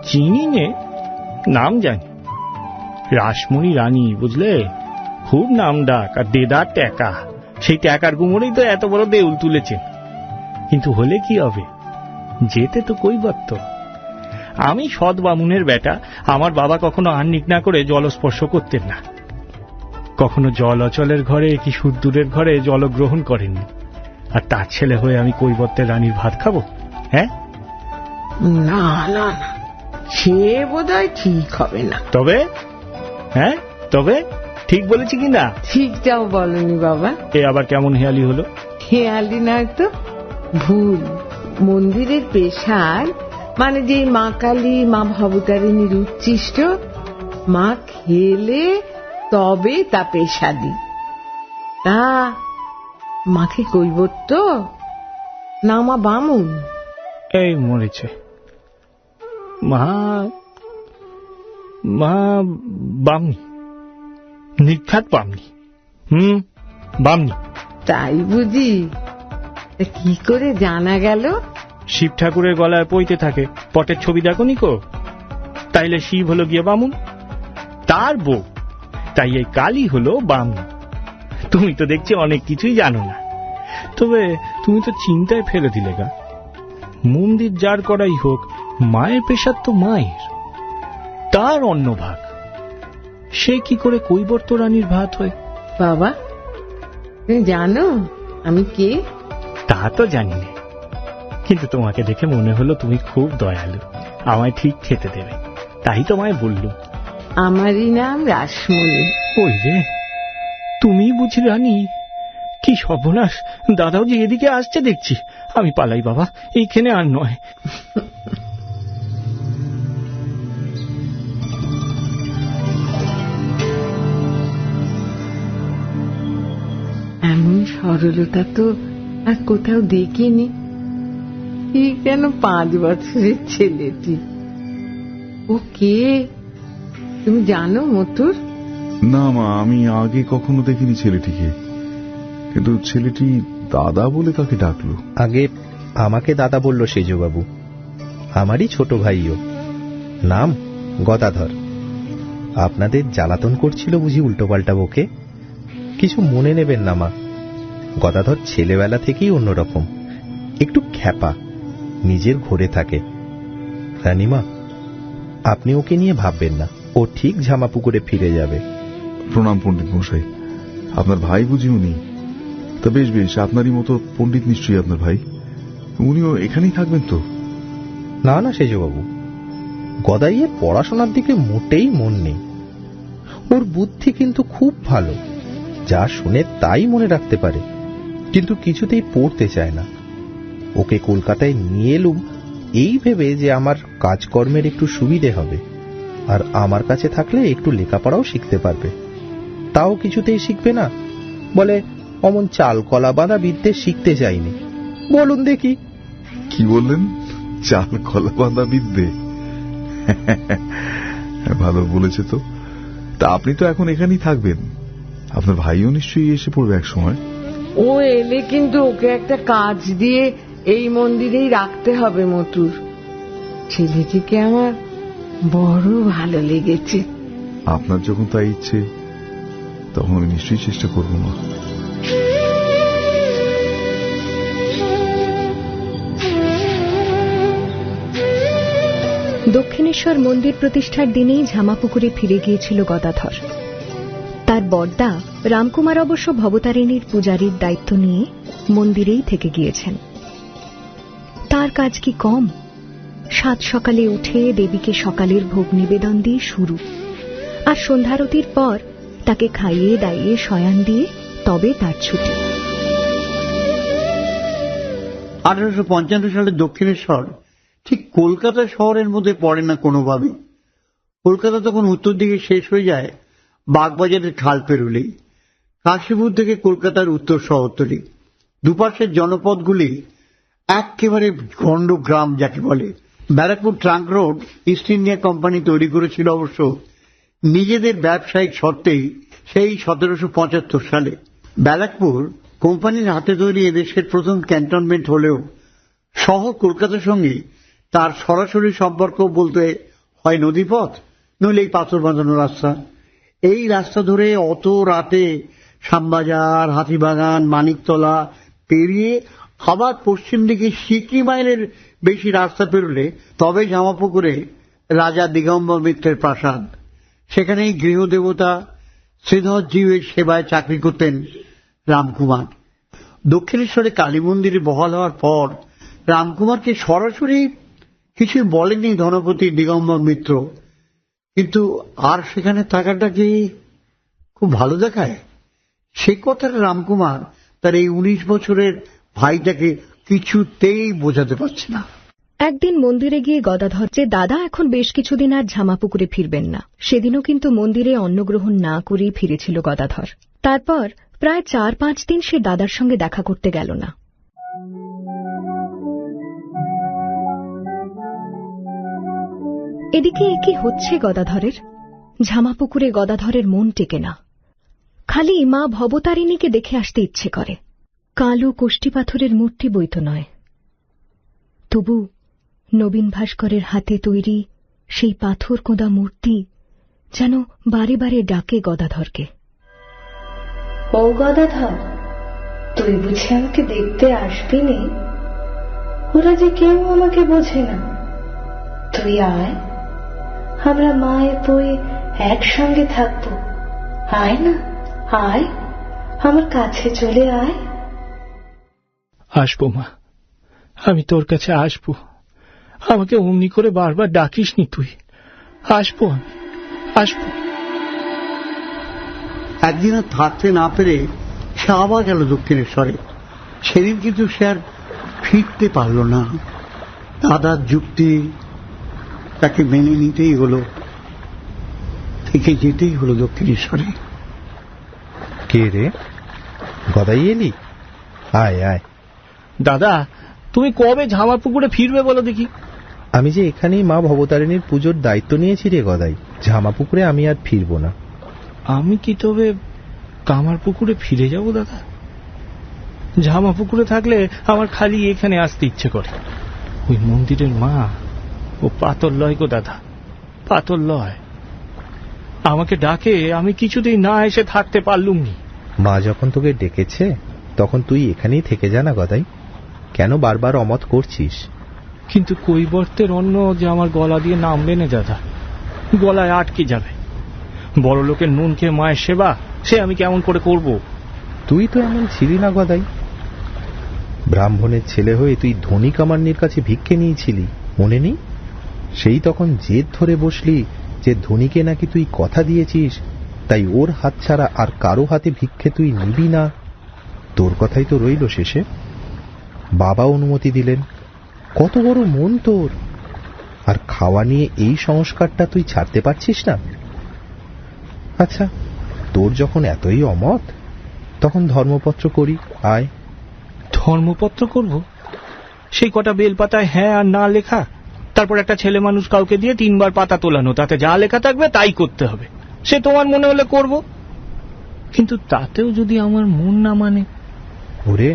[SPEAKER 9] চিনি নে, নাম জানি। রাসমণি রানী, বুঝলে, খুব নাম ডাক, আর দেদার ট্যাকা। সেই ট্যাকার গুমরেই তো এত বড় দেউল তুলেছেন। কিন্তু হলে কি হবে, যেতে তো কৈবর্ত। আমি সৎ বামুনের বেটা, আমার বাবা কখনো আহ্নিক না করে জলস্পর্শ করতেন না। কখনো জল অচলের ঘরে কি সুদূরের ঘরে জলগ্রহণ করেননি। আর তার ছেলে হয়ে আমি কৈবর্তের রানীর ভাত খাবো? হ্যাঁ,
[SPEAKER 11] না না, সে বোধহয় ঠিক হবে না।
[SPEAKER 9] তবে হ্যাঁ, তবে ঠিক বলেছি কিনা?
[SPEAKER 11] ঠিকটাও বলনি বাবা।
[SPEAKER 9] এ আবার কেমন হেয়ালি হলো?
[SPEAKER 11] হেয়ালি নয় তো, ভুল। মন্দিরের পেশার মানে যে মা কালী, মা ভবতারিণীর উচ্ছিষ্ট, মা খেলে তবে তা পেশাদি। তা মাকে কৈবর্ত না মা বামুন?
[SPEAKER 9] এই মরেছে মা, মা বামনি, নির্ঘাত বামনি। বামনি।
[SPEAKER 11] তাই বুঝি? কি করে জানা গেল?
[SPEAKER 9] শিব ঠাকুরের গলায় পইতে থাকে পটের ছবি দেখোনি কো? তাইলে শিব হলো গিয়ে বামুন, তার বউ, তাই এই কালী হলো বামনি। তুমি তো দেখছি অনেক কিছুই জানো না। তবে তুমি তো চিন্তায় ফেলে দিলে গা। মন্দির যার করাই হোক, মায়ের পেশার তো মায়ের, তার অন্য ভাগ। সে কি করে কৈবর্ত রানীর ভাত হয়?
[SPEAKER 11] বাবা, তুমি জানো আমি কে?
[SPEAKER 9] তা তো জানি না, কিন্তু তোমাকে দেখে মনে হলো তুমি খুব দয়ালু, আমায় ঠিক খেতে দেবে, তাই তোমায় বললুম।
[SPEAKER 11] আমারই নাম রাসমণি।
[SPEAKER 9] ওই রে, তুমি বুঝি রানী? কি সর্বনাশ, দাদাও যে এদিকে আসছে দেখছি। আমি পালাই বাবা, এইখানে আর নয়।
[SPEAKER 11] এমন সরলতা তো আর কোথাও দেখিনি। কি কেন 5 বছরের ছেলেটি? ও কে তুমি জানো মথুর?
[SPEAKER 5] না মা, আমি আগে কখনো দেখিনি ছেলেটিকে, কিন্তু ছেলেটি দাদা বলে কাকে ডাকলো?
[SPEAKER 12] আগে আমাকে দাদা বলল সেজবাবু, আমারই ছোট ভাইও, নাম গদাধর। আপনাদের জ্বালাতন করছিল বুঝি উল্টোপাল্টা বকে? কিছু মনে নেবেন না মা, গদাধর ছেলেবেলা থেকেই অন্যরকম, একটু খ্যাপা, নিজের ঘরে থাকে। রানীমা, আপনি ওকে নিয়ে ভাববেন না, ও ঠিক ঝামাপুকুরে ফিরে যাবে।
[SPEAKER 5] প্রণাম পণ্ডিত মশাই। আপনার ভাই বুঝি উনি? তা বেশ বেশ, আপনারই মতো পণ্ডিত নিশ্চয়ই আপনার ভাই। উনিও এখানেই থাকবেন তো?
[SPEAKER 12] না না সেজবাবু, গদাইয়ের পড়াশোনার দিকে মোটেই মন নেই। ওর বুদ্ধি কিন্তু খুব ভালো, যা শুনে তাই মনে রাখতে পারে, কিন্তু কিছুতেই পড়তে চায় না। ওকে কলকাতায় নিয়ে এলুম এই ভেবে যে আমার কাজকর্মের একটু সুবিধে হবে, আর আমার কাছে থাকলে একটু লেখাপড়াও শিখতে পারবে। তাও কিছুতেই শিখবে না, বলে অমন চাল কলা বাঁধা বিদ্যে শিখতে চাইনি। বলুন দেখি।
[SPEAKER 5] কি বললেন? চাল কলা বাঁধা বিদ্যে? ভালো বলেছে তো। তা আপনি তো এখন এখানেই থাকবেন, আপনার ভাইও নিশ্চয়ই এসে পড়বে এক সময়।
[SPEAKER 11] ও এলে কিন্তু ওকে একটা কাজ দিয়ে এই মন্দিরেই রাখতে হবে মতুর। ছেলেটিকে আমার বড় ভালো লেগেছে।
[SPEAKER 5] আপনার যখন তাই ইচ্ছে তখন আমি নিশ্চয়ই চেষ্টা করব। মা,
[SPEAKER 2] দক্ষিণেশ্বর মন্দির প্রতিষ্ঠার দিনেই ঝামাপুকুরে ফিরে গিয়েছিল গদাধর। তার বড়দা রামকুমার অবশ্য ভবতারিণীর পূজারীর দায়িত্ব নিয়ে মন্দিরেই থেকে গিয়েছেন। তার কাজ কি কম? সাত সকালে উঠে দেবীকে সকালের ভোগ নিবেদন দিয়ে শুরু, আর সন্ধ্যারতির পর তাকে খাইয়ে দাইয়ে শয়ান দিয়ে তবে তার ছুটি।
[SPEAKER 1] 1855 সালে দক্ষিণেশ্বর ঠিক কলকাতা শহরের মধ্যে পড়ে না কোনোভাবে। কলকাতা তখন উত্তর দিকে শেষ হয়ে যায় বাগবাজারের খাল পেরুলেই। কাশীপুর থেকে কলকাতার উত্তর শহরতলি, দুপাশের জনপদগুলি একেবারে গণ্ড গ্রাম যাকে বলে। Barrackpore trunk road east India company তৈরি করেছিল অবশ্য নিজেদের ব্যবসায়িক শর্তেই সেই 1775 সালে। ব্যারাকপুর কোম্পানির হাতে তৈরি এদেশের প্রথম ক্যান্টনমেন্ট হলেও শহর কলকাতার সঙ্গে তার সরাসরি সম্পর্ক বলতে হয় নদীপথ, নইলে এই পাথর বাঁধানো রাস্তা। এই রাস্তা ধরে অত রাতে শ্যামবাজার, হাতিবাগান, মানিকতলা পেরিয়ে আবার পশ্চিম দিকে সিকি মাইলের বেশি রাস্তা পেরোলে তবে জামাপুকুরে রাজা দিগম্বর মিত্রের প্রাসাদ। সেখানেই গৃহদেবতা শ্রীধর জীবের সেবায় চাকরি করতেন রামকুমার। দক্ষিণেশ্বরে কালী মন্দিরে বহাল হওয়ার পর রামকুমারকে সরাসরি কিছু বলেনি ধনপতি দিগম্বর মিত্র, কিন্তু আর সেখানে থাকাটা কি খুব ভালো দেখায়? সে কথাটা রামকুমার তার এই 19 বছরের ভাইটাকে কিছুতেই বোঝাতে পারছে না।
[SPEAKER 2] একদিন মন্দিরে গিয়ে গদাধর যে দাদা এখন বেশ কিছুদিন আর ঝামাপুকুরে ফিরবেন না, সেদিনও কিন্তু মন্দিরে অন্নগ্রহণ না করেই ফিরেছিল গদাধর। তারপর প্রায় 4-5 দিন সে দাদার সঙ্গে দেখা করতে গেল না। এদিকে কি হচ্ছে গদাধরের? ঝামাপুকুরে গদাধরের মন টেকে না। খালি মা ভবতারিণীকে দেখে আসতে ইচ্ছে করে। কালো কোষ্ঠী পাথরের মূর্তি বইতো নয়, তবু নবীন ভাস্করের হাতে তৈরি সেই পাথর কোঁদা মূর্তি যেন বারে বারে ডাকে গদাধরকে।
[SPEAKER 10] ও গদাধর, তুই বুঝি আমাকে দেখতে আসবি নে? ওরা যে কেউ আমাকে বোঝে না। তুই আয়, আমরা মায়ে বই একসঙ্গে থাকবো। আয় না, আয়, আমার কাছে চলে আয়।
[SPEAKER 9] আসবো মা, আমি তোর কাছে আসবো। আমাকে অমনি করে বারবার ডাকিস নি তুই। আসবো, আমি আসবো।
[SPEAKER 1] একদিন আর থাকতে না পেরে সে আবার গেল দক্ষিণেশ্বরে। সেদিন কিন্তু সে আর ফিরতে পারল না। দাদার যুক্তি তাকে মেনে নিতেই হলো, থেকে যেতেই হলো দক্ষিণেশ্বরে।
[SPEAKER 12] কে রে, গদাই এলি? আয় আয়।
[SPEAKER 9] দাদা, তুমি কবে ঝামাপুকুরে ফিরবে বলো দেখি?
[SPEAKER 12] আমি যে এখানেই মা ভবতারিণীর পুজোর দায়িত্ব নিয়েছি রে গদাই। ঝামাপুকুরে আমি আর ফিরবো না।
[SPEAKER 9] আমি কি তবে কামারপুকুরে ফিরে যাব দাদা? ঝামাপুকুরে থাকলে আমার খালি এখানে আসতে ইচ্ছে করে। ওই মন্দিরের মা ও পাতর লয় গো দাদা, পাতর লয়। আমাকে ডাকে, আমি কিছুতেই না এসে থাকতে পারলুম নি।
[SPEAKER 12] মা যখন তোকে ডেকেছে তখন তুই এখানেই থেকে যা না গদাই। কেন বারবার অমত করছিস?
[SPEAKER 9] কিন্তু কৈবর্তের অন্ন যে আমার গলা দিয়ে নামবে না দাদা, গলায় আটকে যাবে। বড় লোকের নুন খেয়ে মায়ের সেবা সে আমি কেমন করে করব?
[SPEAKER 12] তুই তো এমন ছিলি না গদাই। ব্রাহ্মণের ছেলে হয়ে তুই ধনী কামান্নির কাছে ভিক্ষে নিয়েছিলি, মনে নেই? সেই তখন জেদ ধরে বসলি যে ধনীকে নাকি তুই কথা দিয়েছিস, তাই ওর হাত ছাড়া আর কারো হাতে ভিক্ষে তুই নিবি না। তোর কথাই তো রইল শেষে। বাবা অনুমতি দিলেন। কত বড় মন তোর! আর খাওয়া নিয়ে এই সংস্কারটা তুই ছাড়তে পারছিস না? আচ্ছা, তোর যখন এতই অমত, তখন ধর্মপত্র করি, আয়।
[SPEAKER 9] ধর্মপত্র করব? সেই কটা বেলপাতায় হ্যাঁ আর না লেখা, তারপর একটা ছেলে মানুষ কাউকে দিয়ে 3 বার পাতা তোলানো, তাতে যা লেখা থাকবে তাই করতে হবে। সে তোমার মনে হলে করব, কিন্তু তাতেও যদি আমার মন না মানে।
[SPEAKER 12] ওরে,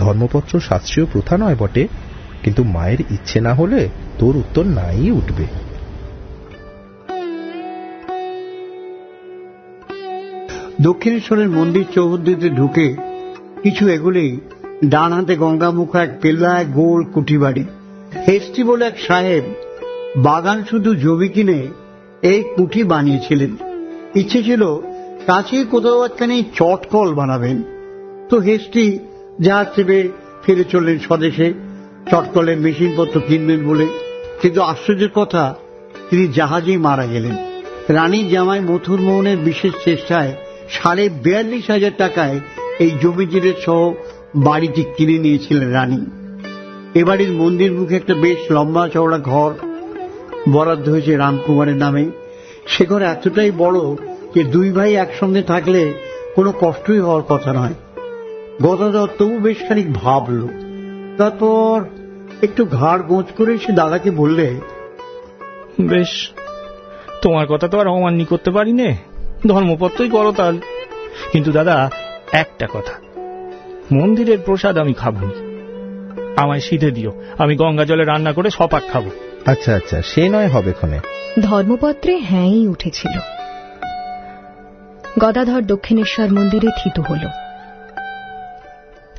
[SPEAKER 12] ধর্মপত্র শাস্ত্রীয় প্রথা নয় বটে, কিন্তু মায়ের ইচ্ছে না হলে তোর উত্তর নাই উঠবে।
[SPEAKER 1] দক্ষিণেশ্বরের মন্দির চৌহদ্দিতে ঢুকে কিছু এগুলেই ডান হাতে গঙ্গামুখা এক পেল্লায় গোল কুঠি বাড়ি। হেস্টি বলে এক সাহেব বাগান শুধু জমি কিনে এই কুঠি বানিয়েছিলেন। ইচ্ছে ছিল কাছেই কোথাও একখানি চটকল বানাবেন। তো হেস্টি জাহাজ চেপে ফিরে চললেন স্বদেশে চটকলের মেশিনপত্র কিনবেন বলে। কিন্তু আশ্চর্যের কথা, তিনি জাহাজেই মারা গেলেন। রানীর জামাই মথুর মোহনের বিশেষ চেষ্টায় 42,500 টাকায় এই জমি জিরে সহ বাড়িটি কিনে নিয়েছিলেন রানী। এ বাড়ির মন্দির মুখে একটা বেশ লম্বা চওড়া ঘর বরাদ্দ হয়েছে রামকুমারের নামে। সে ঘর এতটাই বড় যে 2 ভাই একসঙ্গে থাকলে কোনো কষ্টই হওয়ার কথা নয়। গদাধর তবু বেশ খানিক ভাবল, তারপর একটু ঘাড় গোঁজ করে সে দাদাকে বললে,
[SPEAKER 9] বেশ, তোমার কথা তো আর অমান্য করতে পারি নে, ধর্মপত্রই করো তাল। কিন্তু দাদা, একটা কথা, মন্দিরের প্রসাদ আমি খাবো না, আমায় সিধে দিও, আমি গঙ্গা জলে রান্না করে সপাক খাবো।
[SPEAKER 12] আচ্ছা আচ্ছা, সে নয় হবে ক্ষণে।
[SPEAKER 2] ধর্মপত্রে হ্যাঁই উঠেছিল। গদাধর দক্ষিণেশ্বর মন্দিরে থিত হল।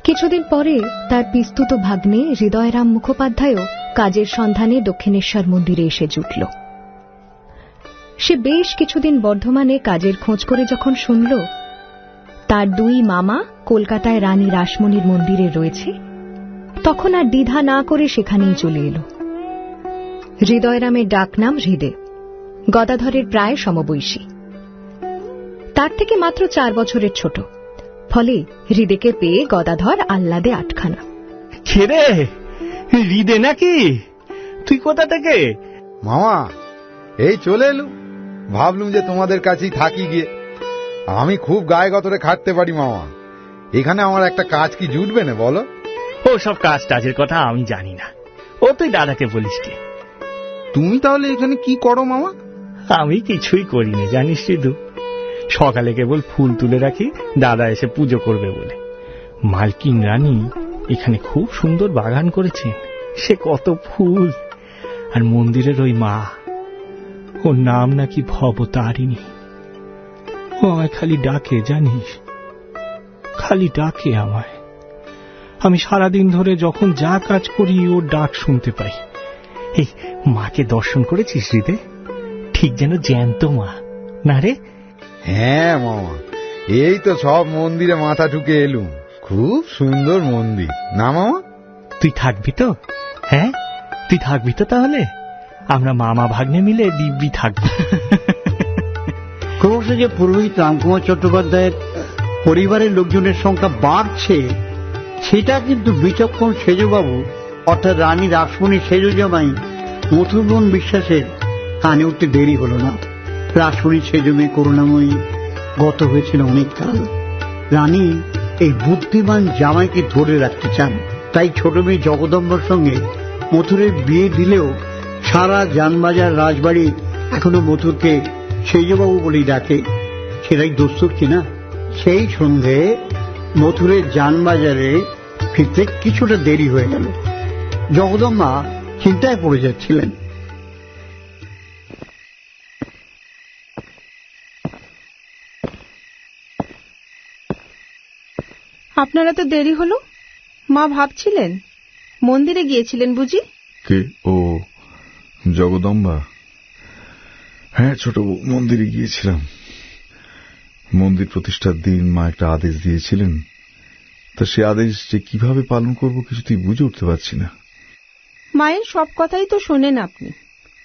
[SPEAKER 2] কিছুদিন পরে তার পিস্তুত ভাগ্নে হৃদয়রাম মুখোপাধ্যায়ও কাজের সন্ধানে দক্ষিণেশ্বর মন্দিরে এসে জুটল। সে বেশ কিছুদিন বর্ধমানে কাজের খোঁজ করে যখন শুনল তার 2 মামা কলকাতায় রানী রাসমণির মন্দিরে রয়েছে, তখন আর দ্বিধা না করে সেখানেই চলে এলো। হৃদয়রামের ডাকনাম হৃদে, গদাধরের প্রায় সমবয়সী, তার থেকে মাত্র 4 বছরের ছোট। ফলে হৃদেকে পেয়ে গদাধর আহ্লাদে আটখানা।
[SPEAKER 9] ছেড়ে হৃদে নাকি? তুই কোথা থেকে?
[SPEAKER 13] মামা, এই চলে এলুম। ভাবলুম যে তোমাদের কাছেই থাকি গিয়ে। আমি খুব গায়ে গতরে খাটতে পারি মামা। এখানে আমার একটা কাজ কি জুটবে না বলো?
[SPEAKER 9] ও সব কাজ টাজের কথা আমি জানি না, ও তুই দাদাকে বলিস কি।
[SPEAKER 13] তুমি তাহলে এখানে কি করো মামা?
[SPEAKER 9] আমি কিছুই করি না জানিস, শুধু সকালে কেবল ফুল তুলে রাখি দাদা এসে পুজো করবে বলে। মালকিন রানী এখানে খুব সুন্দর বাগান করেছেন, সে কত ফুল। আর মন্দিরের ওই মা, ওর নাম নাকি ভবতারিণী, ও আমায় খালি ডাকে জানিস, খালি ডাকে আমায়। আমি সারাদিন ধরে যখন যা কাজ করি ওর ডাক শুনতে পাই। এই মাকে দর্শন করেছিস হৃদে? ঠিক যেন জ্যান্ত মা, না রে?
[SPEAKER 13] হ্যাঁ মামা, এই তো সব মন্দিরে মাথা ঠুকে এলুম। খুব সুন্দর মন্দির না মামা?
[SPEAKER 9] তুই থাকবি তো? হ্যাঁ, তুই থাকবি তো? তাহলে আমরা মামা ভাগ্নে মিলে দিব্যি থাকবো।
[SPEAKER 1] ক্রমশ যে পুরোহিত রামকুমার চট্টোপাধ্যায়ের পরিবারের লোকজনের সংখ্যা বাড়ছে, সেটা কিন্তু বিচক্ষণ সেজবাবু অর্থাৎ রানী রাসমণির সেজ জামাই মথুরমোহন বিশ্বাসের কানে উঠতে দেরি হল না। রাসমণির সেজ মেয়ে করুণাময়ী গত হয়েছিল অনেক কাল। রানী এই বুদ্ধিমান জামাইকে ধরে রাখতে চান, তাই ছোট মেয়ে জগদম্বার সঙ্গে মথুরের বিয়ে দিলেও সারা জানবাজার রাজবাড়ি এখনো মথুরকে সেজবাবু বলেই ডাকে। সেটাই দস্তুর কিনা। সেই সন্ধে মথুরের জানবাজারে ফিরতে কিছুটা দেরি হয়ে গেল। জগদম্বা চিন্তায় পড়ে যাচ্ছিলেন।
[SPEAKER 14] আপনারা তো দেরি হলো, মা ভাবছিলেন মন্দিরে গিয়েছিলেন বুঝি?
[SPEAKER 5] কে? ও জগদম্বা? হ্যাঁ ছোট বউ, মন্দিরে গিয়েছিলাম। মন্দির প্রতিষ্ঠার দিন মা একটা আদেশ দিয়েছিলেন, তা সে আদেশ যে কিভাবে পালন করব কিছুতেই বুঝে উঠতে পারছি না।
[SPEAKER 14] মায়ের সব কথাই তো শোনেন আপনি,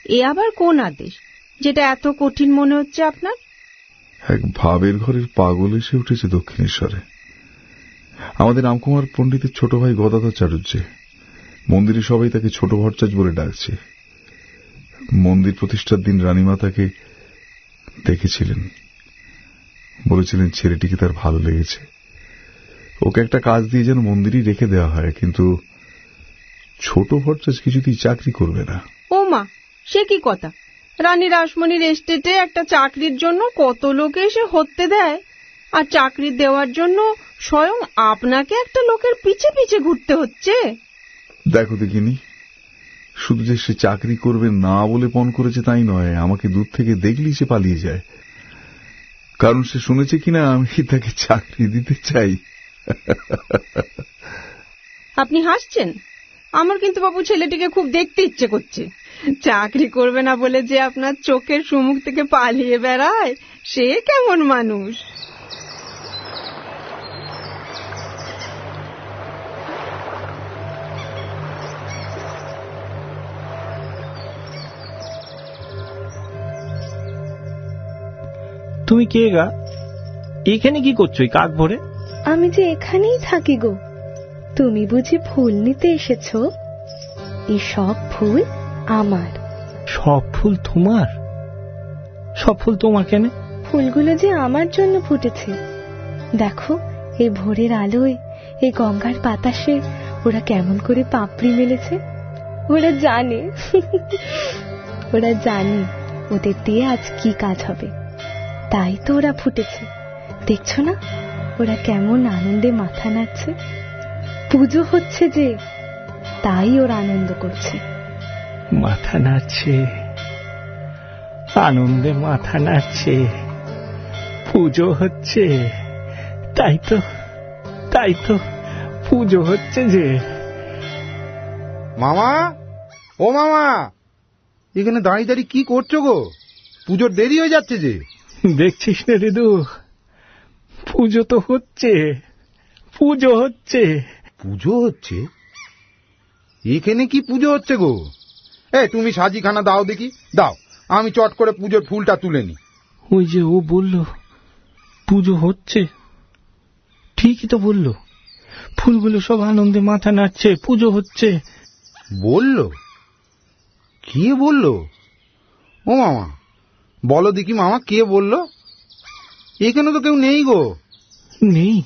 [SPEAKER 14] এ আবার কোন আদেশ যেটা এত কঠিন মনে হচ্ছে আপনার?
[SPEAKER 5] এক ভাবের ঘরের পাগল এসে উঠেছে দক্ষিণেশ্বরে। আমাদের রামকুমার পণ্ডিতের ছোট ভাই গদাধর চাটুর্যে। মন্দিরে সবাই তাকে ছোট ভট্টাচ বলে ডাকছে। মন্দির প্রতিষ্ঠার দিন রানীমা তাকে দেখেছিলেন, বলেছিলেন ছেলেটিকে তার ভালো লেগেছে, ওকে একটা কাজ দিয়ে যেন মন্দিরই রেখে দেওয়া হয়। কিন্তু ছোট ভট্টাচ কিছুতেই চাকরি করবে না।
[SPEAKER 14] ও মা, সে কি কথা! রানী রাসমণির এস্টেটে একটা চাকরির জন্য কত লোকে এসে হত্যে দেয়, আর চাকরি দেওয়ার জন্য স্বয়ং আপনাকে একটা লোকের পিছে পিছে ঘুরতে হচ্ছে।
[SPEAKER 5] দেখো দেখিনি, শুধু যে সে চাকরি করবে না বলে পণ করেছে তাই নয়, আমাকে দূর থেকে দেখলেই সে পালিয়ে যায়। কারণ সে শুনেছে কিনা আমি তাকে চাকরি দিতে চাই।
[SPEAKER 14] আপনি হাসছেন? আমার কিন্তু বাবু ছেলেটিকে খুব দেখতে ইচ্ছে করছে। চাকরি করবে না বলে যে আপনার চোখের সম্মুখ থেকে পালিয়ে বেড়ায়, সে কেমন মানুষ?
[SPEAKER 9] তুমি কে গা? এখানে কি করছো এই কাক ভরে?
[SPEAKER 10] আমি যে এখানেই থাকি গো। তুমি বুঝি ফুল নিতে এসেছো? এই সব ফুল আমার।
[SPEAKER 9] সব ফুল তোমার? সব ফুল তোমার কেন?
[SPEAKER 10] ফুলগুলো যে আমার জন্য ফুটেছে। দেখো, এই ভোরের আলোয়, এই গঙ্গার বাতাসে ওরা কেমন করে পাপড়ি মেলেছে। ওরা জানে ওরা জানে ওদের দিয়ে আজ কি কাজ হবে, তাই তো ওরা ফুটেছে। দেখছো না ওরা কেমন আনন্দে মাথা নাড়ছে? পুজো হচ্ছে যে, তাই ওরা আনন্দ করছে।
[SPEAKER 9] মাথা নাড়ছে, আনন্দে মাথা নাড়ছে, পুজো হচ্ছে, তাই তো পুজো হচ্ছে যে।
[SPEAKER 13] মামা, ও মামা, এখানে দাঁড়িয়ে দাঁড়িয়ে কি করছো গো? পুজোর দেরি হয়ে যাচ্ছে যে।
[SPEAKER 9] দেখছিস না রিদু, পুজো তো হচ্ছে, পুজো হচ্ছে।
[SPEAKER 13] পুজো হচ্ছে? এখানে কি পুজো হচ্ছে গো? তুমি সাজিখানা দাও দেখি, দাও, আমি চট করে পুজোর ফুলটা তুলে নি।
[SPEAKER 9] ওই যে ও বলল পুজো হচ্ছে, ঠিকই তো বলল। ফুলগুলো সব আনন্দে মাথা নাড়ছে, পুজো হচ্ছে
[SPEAKER 13] বলল। কে বলল? ও মামা, বলো দেখি মামা, কে বলল? এখানে তো কেউ নেই গো।
[SPEAKER 9] নেই?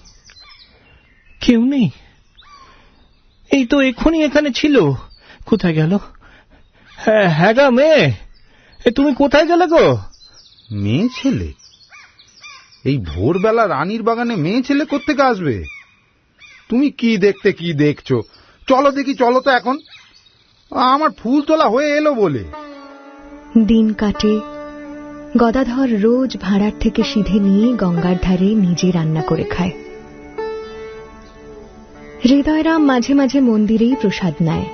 [SPEAKER 9] কেউ নেই? এই তো এক্ষুনি এখানে ছিল, কোথায় গেল? হ্যাঁ গা মেয়ে, তুমি কোথায় গেলে গো?
[SPEAKER 13] মেয়ে ছেলে? এই ভোরবেলা রানীর বাগানে মেয়ে ছেলে কোত্থেকে আসবে? তুমি কি দেখতে কি দেখছো? চলো দেখি, চলো তো এখন, আমার ফুল তোলা হয়ে এলো বলে।
[SPEAKER 2] দিন কাটে। গদাধর রোজ ভাড়ার থেকে সিধে নিয়ে গঙ্গার ধারে নিজে রান্না করে খায়। হৃদয়রাম মাঝে মাঝে মন্দিরেই প্রসাদ নেয়,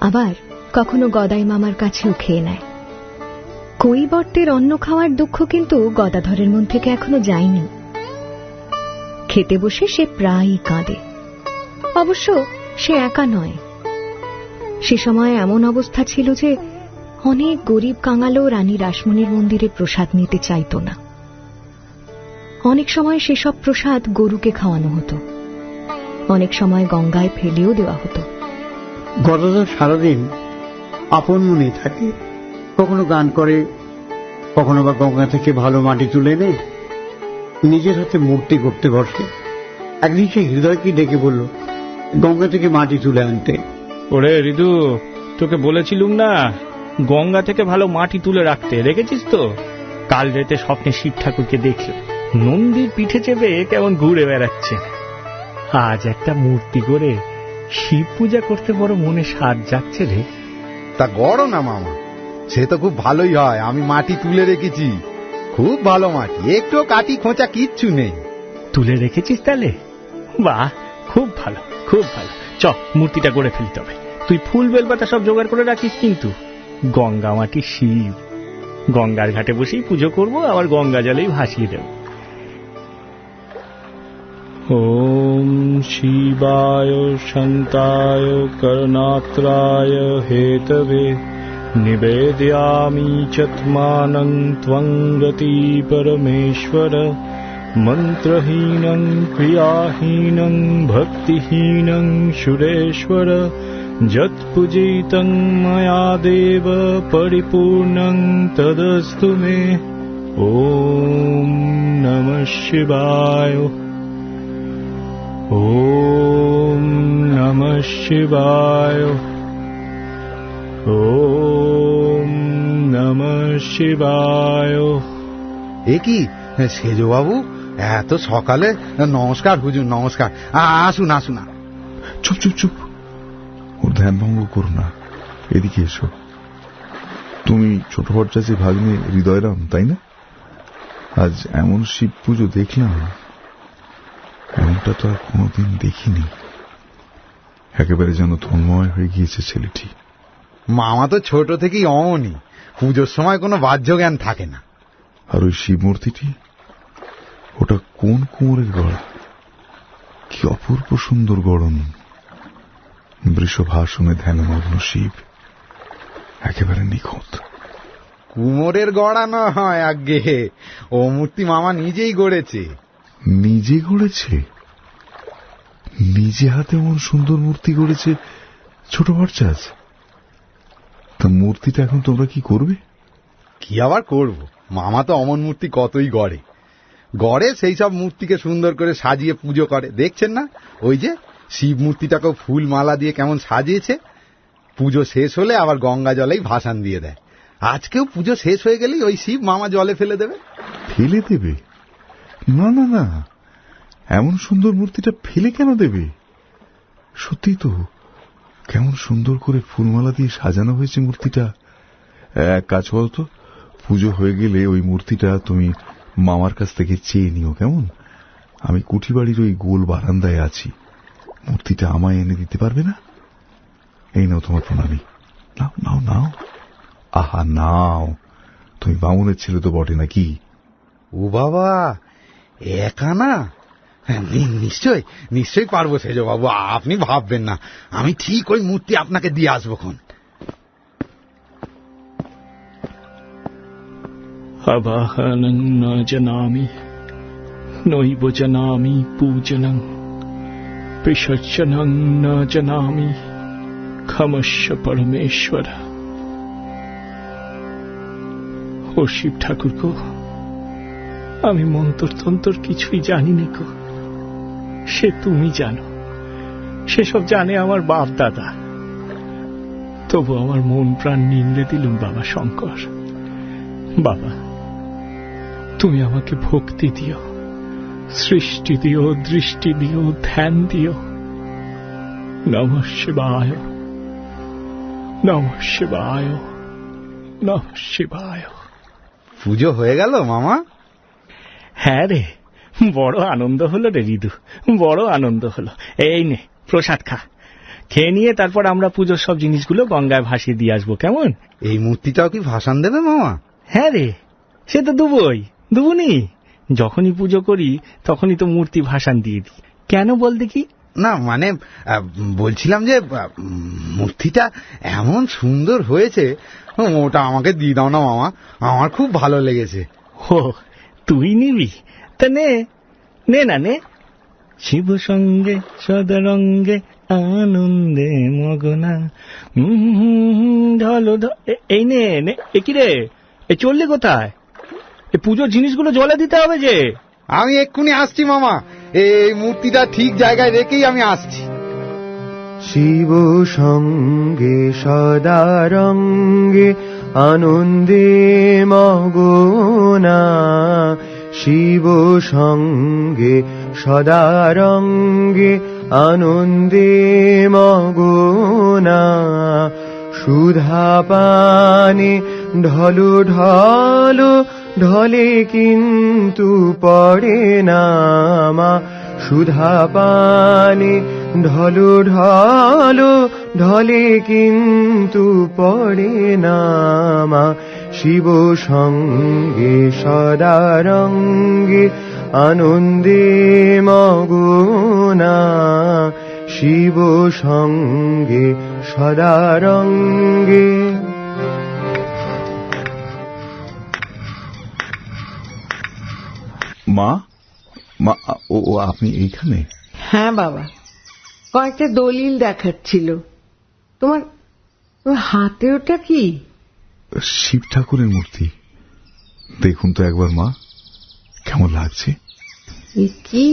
[SPEAKER 2] আবার কখনো গদাই মামার কাছেও খেয়ে নেয়। কৈবর্তের অন্ন খাওয়ার দুঃখ কিন্তু গদাধরের মন থেকে এখনো যায়নি। খেতে বসে সে প্রায়ই কাঁদে। অবশ্য সে একা নয়। সে সময় এমন অবস্থা ছিল যে অনেক গরিব কাঙালও রানী রাসমণির মন্দিরে প্রসাদ নিতে চাইত না। অনেক সময় সেসব প্রসাদ গরুকে খাওয়ানো হতো, অনেক সময় গঙ্গায় ফেলেও দেওয়া হতো।
[SPEAKER 1] গদাধর সারাদিন আপন মনে থাকে, কখনো গান করে, কখনো বা গঙ্গা থেকে ভালো মাটি তুলে এনে নিজের হাতে মূর্তি করতে বসে। একদিন সে হৃদয়কে ডেকে বলল গঙ্গা থেকে মাটি তুলে আনতে।
[SPEAKER 9] ওরে রিদু, তোকে বলেছিলুম না গঙ্গা থেকে ভালো মাটি তুলে রাখতে, রেখেছিস তো? কাল রাতে স্বপ্নে শিব ঠাকুরকে দেখল নন্দীর পিঠে চেপে কেমন ঘুরে বেড়াচ্ছে। আজ একটা মূর্তি করে শিব পূজা করতে বড় মনে সাজ যাচ্ছে রে।
[SPEAKER 13] তা গড়ো না মামা, সে তো খুব ভালোই হয়। আমি মাটি তুলে রেখেছি, খুব ভালো মাটি, একটু কাটি খোঁচা কিচ্ছু নেই।
[SPEAKER 9] তুলে রেখেছিস তাহলে? বাহ, খুব ভালো, খুব ভালো। চ, মূর্তিটা করে ফেলতে হবে। তুই ফুল বেলপাতা সব জোগাড় করে রাখিস কিন্তু। গঙ্গা মাটি শিব, গঙ্গার ঘাটে বসেই পুজো করব, আবার গঙ্গা জলেই ভাসিয়ে দেব। ওম শিবায় শান্তায় করুণাত্রায় হেতবে নিবেদয়ামি চত্মানং ত্বং গতি পরমেশ্বর মন্ত্রহীনং ক্রিয়াহীনং ভক্তিহীনং সুরেশ্বর যৎপূজিতং ময়া দেব পরিপূর্ণং তদস্তু মে। ওম নমঃ শিবায়। ওম নমঃ শিবায়। ওম নমঃ শিবায়।
[SPEAKER 13] এ কি সেজবাবু, এত সকালে? নমস্কার হুজুর, নমস্কার। আসুন আসুন।
[SPEAKER 5] চুপ চুপ চুপ, ওর ধ্যান ভঙ্গ করো না, এদিকে এসো। তুমি ছোট ভট্টাচার্যের ভাগ্নে হৃদয়রাম, তাই না? আজ এমন শিব পুজো দেখলাম, এমনটা তো আর কোনোদিন দেখিনি। একেবারে যেন তন্ময় হয়ে গিয়েছে ছেলেটি।
[SPEAKER 13] মামা তো ছোট থেকেই অমনি, পুজোর সময় কোনো বাহ্য জ্ঞান থাকে না।
[SPEAKER 5] আর ওই শিব মূর্তিটি, ওটা কোন কুমোরের গড়া? কি অপূর্ব সুন্দর গড়ন! বৃষভাসনে ধ্যানমগ্ন শিব, একেবারে নিখুঁত।
[SPEAKER 13] কুমোরের গড়া নয় আজ্ঞে, ও মূর্তি মামা নিজেই গড়েছে।
[SPEAKER 5] নিজে গড়েছে? নিজে হাতে এমন সুন্দর মূর্তি গড়েছে ছোট ভট্টাচার্য? তা মূর্তিটা এখন তোমরা কি করবে?
[SPEAKER 13] কি আবার করব, মামা তো অমন মূর্তি কতই গড়ে। গড়ে সেই সব মূর্তিকে সুন্দর করে সাজিয়ে পুজো করে। দেখছেন না, ওই যে শিব মূর্তিটাকেও ফুল মালা দিয়ে কেমন সাজিয়েছে। পুজো শেষ হলে আবার গঙ্গা জলেই ভাসান দিয়ে দেয়। আজকেও পুজো শেষ হয়ে গেলেই ওই শিব মামা জলে ফেলে দেবে।
[SPEAKER 5] ফেলে দেবে? না না না, এমন সুন্দর মূর্তিটা ফেলে কেন দেবে? সত্যি তো, কেমন সুন্দর করে ফুলমালা দিয়ে সাজানো হয়েছে মূর্তিটা। এক কাজ বলতো, পুজো হয়ে গেলে ওই মূর্তিটা তুমি মামার কাছ থেকে চেয়ে নিও, কেমন? আমি কুঠিবাড়ির ওই গোল বারান্দায় আছি, মূর্তিটা আমায় এনে দিতে পারবে না? এই নাও তোমার প্রণামী, নাও নাও নাও। আহা নাও, তুমি বামুনের ছেলে তো বটে নাকি?
[SPEAKER 13] ও বাবা, একা না? নিশ্চয় নিশ্চয়ই পারবো সেজবাবু, আপনি ভাববেন না। আমি ঠিক ওই মূর্তি আপনাকে দিয়ে আসবো খন।
[SPEAKER 9] আবাহনং ন জানামি নৈব জানামি পূজনং বিসর্জনং ন জানামি ক্ষমস্য পরমেশ্বর। ও শিব ঠাকুর গো, আমি মন্তর কিছুই জানি না গো, সে তুমি জানো। সেসব জানে আমার বাপ দাদা। তবু আমার মন প্রাণ নিংড়ে দিলুম বাবা শঙ্কর। বাবা, তুমি আমাকে ভক্তি দিও, সৃষ্টি দিও, দৃষ্টি দিও, ধ্যান দিও। নমঃ শিবায়, নমঃ শিবায়, নমঃ শিবায়।
[SPEAKER 13] পুজো হয়ে গেল মামা?
[SPEAKER 9] হ্যাঁ রে, বড় আনন্দ হলো রে রিদু, বড় আনন্দ হলো। এই নে প্রসাদ খা, খেয়ে নিয়ে তারপর আমরা পুজোর সব জিনিসগুলো গঙ্গায় ভাসিয়ে দিয়ে আসবো, কেমন?
[SPEAKER 13] এই মূর্তিটাও কি ভাসান দেবে মামা?
[SPEAKER 9] হ্যাঁ রে, সে তো দুবুনি। যখনই পুজো করি তখনই তো মূর্তি ভাসান দিয়ে দিই। কেন বল দেখি?
[SPEAKER 13] না মানে বলছিলাম যে মূর্তিটা এমন সুন্দর হয়েছে, ওটা আমাকে দিয়ে দাও না মামা, আমার খুব ভালো লেগেছে।
[SPEAKER 9] ও, তুই নিবি? তা নে না নে। শিব সঙ্গে সদরঙ্গে আনন্দে মগনা ঢলো। এই নে। এ কি রে, এ চললি কোথায়? এ পুজোর জিনিসগুলো জলে দিতে হবে যে।
[SPEAKER 13] আমি এক্ষুনি আসছি মামা, এই মূর্তিটা ঠিক জায়গায় রেখেই আমি আসছি।
[SPEAKER 7] শিব সঙ্গে সদারঙ্গে আনন্দে মগনা, শিব সঙ্গে সদারঙ্গে আনন্দে মগনা, সুধা পানে ঢলো ঢলো ঢলে কিন্তু পড়ে না মা, সুধা পানে ঢলো ঢলো ঢলে কিন্তু পড়ে না মা, শিব সঙ্গে সদারঙ্গে আনন্দে মগনা, শিব সঙ্গে সদারঙ্গে।
[SPEAKER 5] মা, মা, ও আপনি এইখানে?
[SPEAKER 11] হ্যাঁ বাবা, কয়েকটা দলিল দেখাচ্ছিল। তোমার হাতে ওটা কি?
[SPEAKER 5] শিব ঠাকুরের মূর্তি। দেখুন তো একবার মা, কেমন লাগছে?
[SPEAKER 11] এ কি?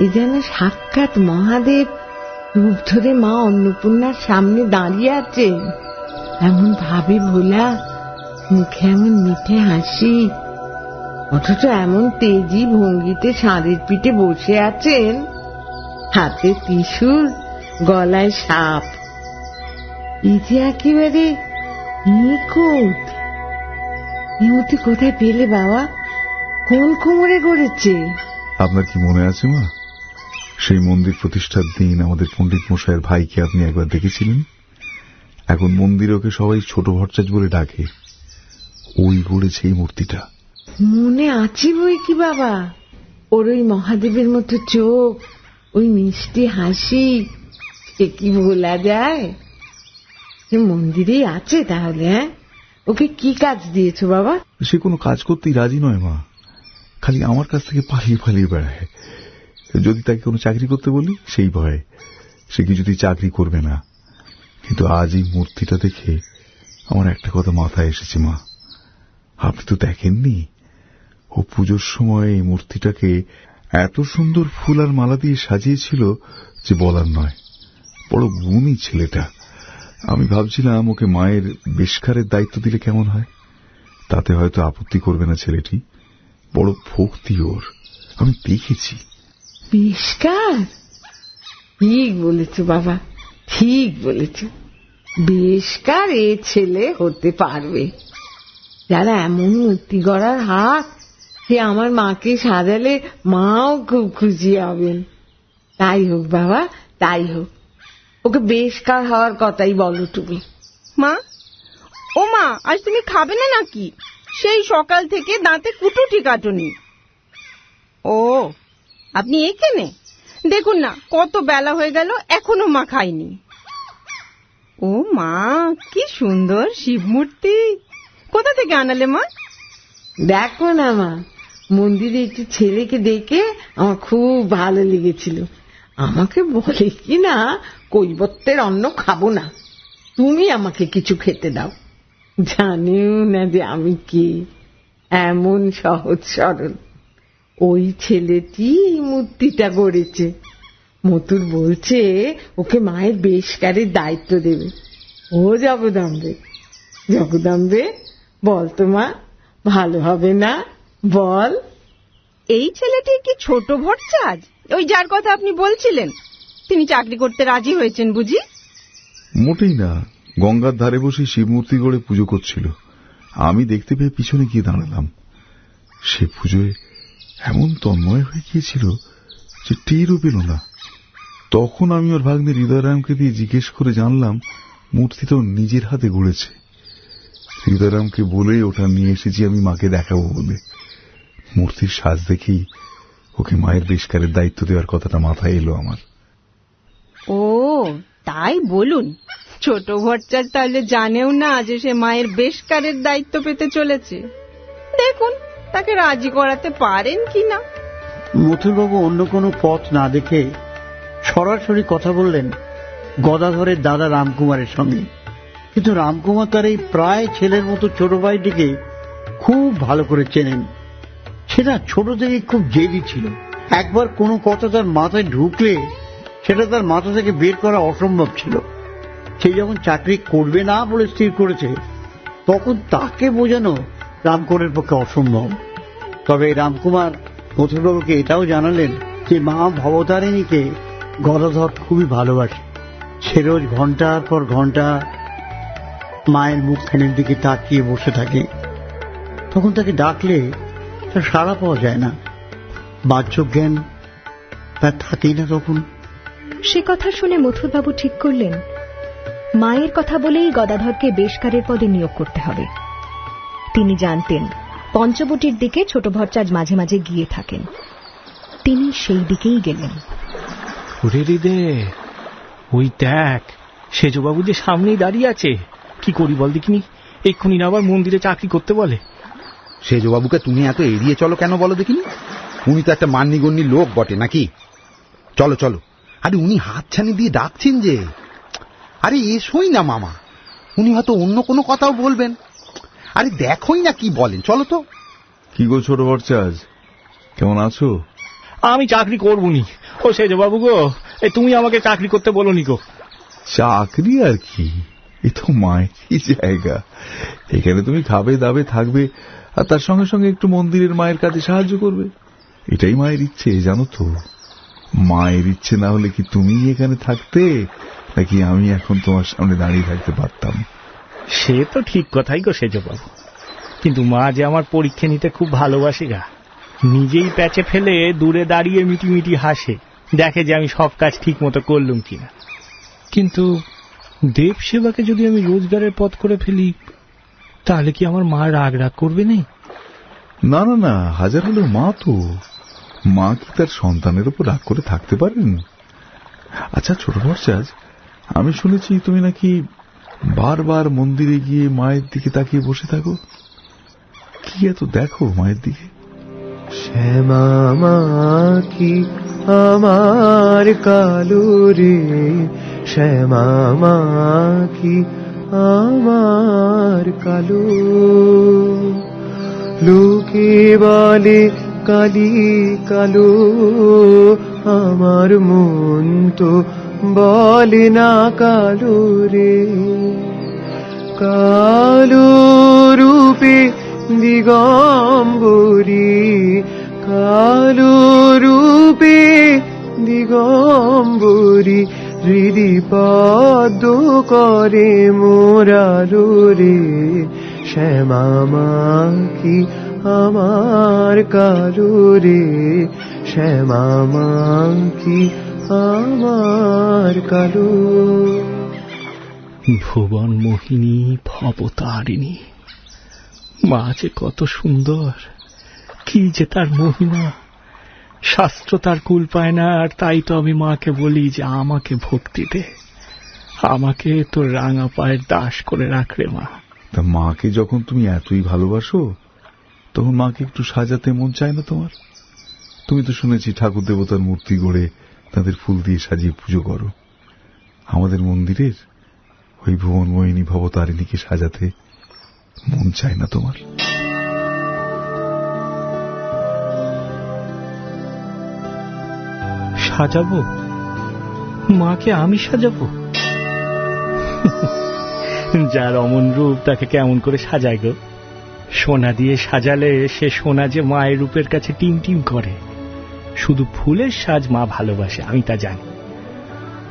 [SPEAKER 11] এ যেন সাক্ষাৎ মহাদেব রূপ ধরে মা অন্নপূর্ণার সামনে দাঁড়িয়ে আছেন। এমন ভাবে ভোলা, মুখে এমন মিঠে হাসি, অথচ এমন তেজি ভঙ্গিতে ষাঁড়ের পিঠে বসে আছেন, হাতে ত্রিশূল, গলায় সাপ। এই যে একেবারে নিখুঁত। এই মূর্তি কোথায় পেলে বাবা? কোন কোমরে গড়েছে?
[SPEAKER 5] আপনার কি মনে আছে মা, সেই মন্দির প্রতিষ্ঠার দিন আমাদের পণ্ডিত মশাইয়ের ভাইকে আপনি একবার দেখেছিলেন? এখন মন্দিরে ওকে সবাই ছোট ভট্টাচ বলে ডাকে। ওই গড়েছে এই মূর্তিটা।
[SPEAKER 11] মনে আছে বই কি বাবা। ওর ওই মহাদেবের মতো চোখ, ওই মিষ্টি হাসি, সে কি ভোলা যায়? মন্দিরেই আছে তাহলে। হ্যাঁ, ওকে কি কাজ দিয়েছো বাবা?
[SPEAKER 5] সে কোনো কাজ করতেই রাজি নয় মা, খালি আমার কাছ থেকে পালিয়ে পালিয়ে বেড়ায়। যদি তাকে কোনো চাকরি করতে বলি সেই ভয়ে সে কিছুতেই চাকরি করবে না। কিন্তু আজ এই মূর্তিটা দেখে আমার একটা কথা মাথায় এসেছে মা, আপনি তো দেখেননি ও পুজোর সময় এই মূর্তিটাকে এত সুন্দর ফুল আর মালা দিয়ে সাজিয়েছিল যে বলার নয়। বড় গুণী ছেলেটা। আমি ভাবছিলাম ওকে মায়ের বেশকারের দায়িত্ব দিলে কেমন হয়, তাতে হয়তো আপত্তি করবে না ছেলেটি। বড় ভক্তি ওর, আমি দেখেছি।
[SPEAKER 11] বেশকার? ঠিক বলেছ বাবা, ঠিক বলেছ। বেশকার এ ছেলে হতে পারবে। যারা এমন মূর্তি গড়ার হাত, সে আমার মাকে সাজালে মাও খুব খুশি হবেন। তাই হোক বাবা, তাই হোক। ওকে বেশকার হওয়ার কথাই বলো তুমি।
[SPEAKER 14] মা, ও মা, আজ তুমি খাবে না নাকি? সেই সকাল থেকে দাঁতে কুটুটি কাটুনি। ও, আপনি এখানে? দেখুন না, কত বেলা হয়ে গেল, এখনো মা খায়নি। ও মা, কি সুন্দর শিব মূর্তি! কোথা থেকে আনালে মা?
[SPEAKER 11] দেখো না মা, মন্দিরে একটি ছেলেকে দেখে আমার খুব ভালো লেগেছিল। আমাকে বলে কি না, কৈবত্যের অন্ন খাবো না, তুমি আমাকে কিছু খেতে দাও। জানেও না যে আমি কে, এমন সহজ সরল। ওই ছেলেটি মূর্তিটা গড়েছে। মতুর বলছে ওকে মায়ের বেশকারের দায়িত্ব দেবে। ও জগদম্বে, জগদম্বে বল তো মা, ভালো হবে না বল?
[SPEAKER 14] এই ছেলেটি কি ছোট ভট্টাচ, ওই যার কথা আপনি বলছিলেন? তিনি চাকরি করতে রাজি হয়েছেন বুঝি?
[SPEAKER 5] মোটেই না, গঙ্গার ধারে বসে শিব মূর্তি গড়ে পুজো করছিল। আমি দেখতে পেয়ে পিছনে গিয়ে দাঁড়ালাম। সে পুজোয় এমন তন্ময় হয়ে গিয়েছিল যে টেরও পেল না। তখন আমি ওর ভাগ্নে হৃদয়রামকে দিয়ে জিজ্ঞেস করে জানলাম মূর্তিটা নিজের হাতে গড়েছে। হৃদয়রামকে বলে ওটা নিয়ে এসেছি আমি মাকে দেখাবো বলে। মূর্তির সাজ দেখেই ওকে মায়ের বেশকারের দায়িত্ব দেওয়ার কথাটা মাথায় এলো আমার।
[SPEAKER 14] ও তাই বলুন, ছোট ভট্টাচ তাহলে জানেও না যে সে মায়ের বেশকারের দায়িত্ব পেতে চলেছে। দেখুন তাকে রাজি করাতে পারেন কিনা।
[SPEAKER 1] মথুরবাবু অন্য কোনো পথ না দেখে সরাসরি কথা বললেন গদাধরের দাদা রামকুমারের সঙ্গে। কিন্তু রামকুমার তার এই প্রায় ছেলের মতো ছোট ভাইটিকে খুব ভালো করে চেনেন। সেটা ছোট থেকে খুব জেদি ছিল। একবার কোনো কথা তার মাথায় ঢুকলে সেটা তার মাথা থেকে বের করা অসম্ভব ছিল। সে যখন চাকরি করবে না বলে স্থির করেছে, তখন তাকে বোঝানো রামকুমারের পক্ষে অসম্ভব। তবে রামকুমার মথুরবাবুকে এটাও জানালেন যে মা ভবতারিণীকে গদাধর খুবই ভালোবাসে। সে রোজ ঘন্টার পর ঘন্টা মায়ের মুখখানের দিকে তাকিয়ে বসে থাকে। তখন তাকে ডাকলে তার সাড়া পাওয়া যায় না, বাহ্য জ্ঞান তার থাকেই না তখন।
[SPEAKER 2] সে কথা শুনে মথুরবাবু ঠিক করলেন মায়ের কথা বলেই গদাধরকে বেশকারের পদে নিয়োগ করতে হবে। তিনি জানতেন পঞ্চবটির দিকে ছোট ভট্টাচ মাঝে মাঝে গিয়ে থাকেন। তিনি সেই দিকেই গেলেন।
[SPEAKER 9] ওরে রে, ওই দেখ সেজবাবু যে সামনেই দাঁড়িয়ে আছে। কি করি বল দেখিনি, এক্ষুনি না আবার মন্দিরে চাকরি করতে বলে।
[SPEAKER 13] সেজবাবুকে তুমি এত এড়িয়ে চলো কেন বলো দেখিনি? উনি তো একটা মান্যিগণ্যি লোক বটে নাকি? চলো চলো। আরে উনি হাতছানি দিয়ে ডাকছেন যে। আরে এসোই না মামা, উনি হয়তো অন্য কোনো কথাও বলবেন। আরে দেখোই না কি বলেন, চলো তো।
[SPEAKER 5] কি গো ছোট বরচাজ, কেমন আছো?
[SPEAKER 9] আমি চাকরি করবনি। ও সেজবাবু গো, তুমি আমাকে চাকরি করতে বলোনি গো।
[SPEAKER 5] চাকরি আর কি, এ তো মায়েরই জায়গা। এখানে তুমি খাবে দাবে থাকবে, আর তার সঙ্গে সঙ্গে একটু মন্দিরের মায়ের কাছে সাহায্য করবে। এটাই মায়ের ইচ্ছে, জানো তো। মায়ের ইচ্ছে না হলে কি তুমি এখানে থাকতে, নাকি আমি এখন তোমার সামনে দাঁড়িয়ে থাকতে পারতাম?
[SPEAKER 9] সে তো ঠিক কথাই গো সেজবাবু, কিন্তু মা যে আমার পরীক্ষা নিতে খুব ভালোবাসে গা। নিজেই প্যাচে ফেলে দূরে দাঁড়িয়ে মিটি মিটি হাসে, দেখে যে আমি সব কাজ ঠিক মতো করলুম কিনা। কিন্তু দেব সেবাকে যদি আমি রোজগারের পথ করে ফেলি, তাহলে কি আমার মা রাগ রাগ করবে না?
[SPEAKER 5] না না না, হাজার হলেও মা তো। মা কি তার সন্তানের উপর রাগ করে থাকতে পারেন? আচ্ছা ছোট বরচাজ, আমি শুনেছি তুমি নাকি বারবার মন্দিরে গিয়ে মায়ের দিকে তাকিয়ে বসে থাকো। কি এত দেখো মায়ের দিকে?
[SPEAKER 7] শ্যামা মা কি আমার কালো রে, শ্যামা মা কি আমার কালো। লোকে বলে কালি কালো, আমার মন তো বলে না কালো রে। কালো রূপে দিগম্বরী, কালো রূপে দিগম্বরী, হৃদি পদ্ম করে মোরালো রে। শ্যামা মা কি আমার কালো রে, শ্যামা মা কি আমার কালো।
[SPEAKER 9] ভুবন মোহিনী ভবতারিণী, মা যে কত সুন্দর, কি যে তার মহিমা। শাস্ত্র তার কুল পায় না, আর তাই তো আমি মাকে বলি যে আমাকে ভক্তি দে, আমাকে তোর রাঙা পায়ের দাস করে রাখরে মা।
[SPEAKER 5] তা মাকে যখন তুমি এতই ভালোবাসো, তখন মাকে একটু সাজাতে মন চায় না তোমার? তুমি তো শুনেছি ঠাকুর দেবতার মূর্তি গড়ে তাদের ফুল দিয়ে সাজিয়ে পুজো করো। আমাদের মন্দিরের ওই ভুবন মোহিনী ভবতারিণীকে সাজাতে মন চায় না তোমার?
[SPEAKER 9] সাজাবো? মাকে আমি সাজাবো? যার অমন রূপ তাকে কেমন করে সাজায় গো? সোনা দিয়ে সাজালে সে সোনা যে মায়ের রূপের কাছে টিম টিম করে। শুধু ফুলের সাজ মা ভালোবাসে, আমি তা জানি।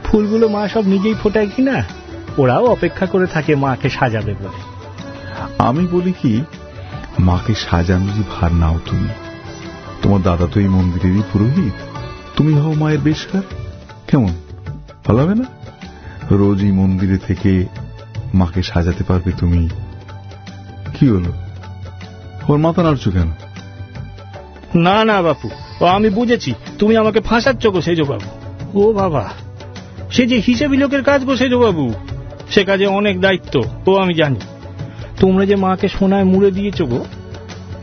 [SPEAKER 9] ফুলগুলো মা সব নিজেই ফোটায় কিনা, ওরাও অপেক্ষা করে থাকে মাকে সাজাবে বলে।
[SPEAKER 5] আমি বলি কি, মাকে সাজানোর ভার নাও তুমি। তোমার দাদা তো এই মন্দিরেরই পুরোহিত, তুমি হও মায়ের বেশকার। কেমন ভালো হবে না? রোজ এই মন্দিরে থেকে মাকে সাজাতে পারবে তুমি। কি হলো, ওর মাথা নাড়ছো কেন?
[SPEAKER 9] না না বাপু, আমি বুঝেছি তুমি আমাকে ফাঁসাচ্ছ গো সেজবাবু। ও বাবা, সে যে হিসেবি লোকের কাজ গো সেজবাবু, সে কাজে অনেক দায়িত্ব, ও আমি জানি। তোমরা যে মাকে সোনায় মুড়ে দিয়েছ গো,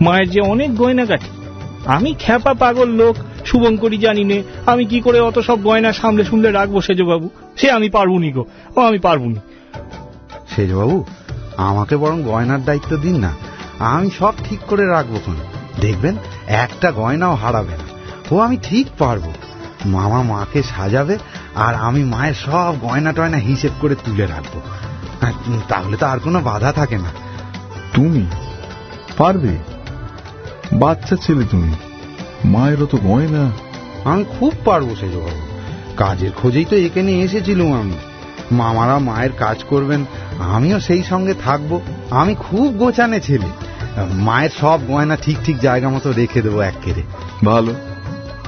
[SPEAKER 9] মায়ের যে অনেক গয়নাগাটি। আমি খ্যাপা পাগল লোক, শুভঙ্করী জানি নে, আমি কি করে অত সব গয়না সামলে শুনলে রাখবো সেজবাবু? সে আমি পারবুনি গো, ও আমি পারবুনি।
[SPEAKER 13] সেজবাবু, আমাকে বরং গয়নার দায়িত্ব দিন না, আমি সব ঠিক করে রাখবো। দেখবেন একটা গয়নাও হারাবে না, ও আমি ঠিক পারবো। মামা মাকে সাজাবে, আর আমি মায়ের সব গয়না টয়না হিসেব করে তুলে রাখবো। তাহলে তো আর কোনো বাধা থাকে না।
[SPEAKER 5] তুমি পারবে? বাচ্চা ছেলে তুমি, মায়েরও তো গয়না।
[SPEAKER 13] আমি খুব পারবো সেজবাবু, কাজের খোঁজেই তো এখানে এসেছিলুম আমি। মামারা মায়ের কাজ করবেন, আমিও সেই সঙ্গে থাকবো। আমি খুব গোছানে ছেলে, মায়ের সব গয়না ঠিক ঠিক জায়গা মতো রেখে দেবো একেবারে।
[SPEAKER 5] ভালো,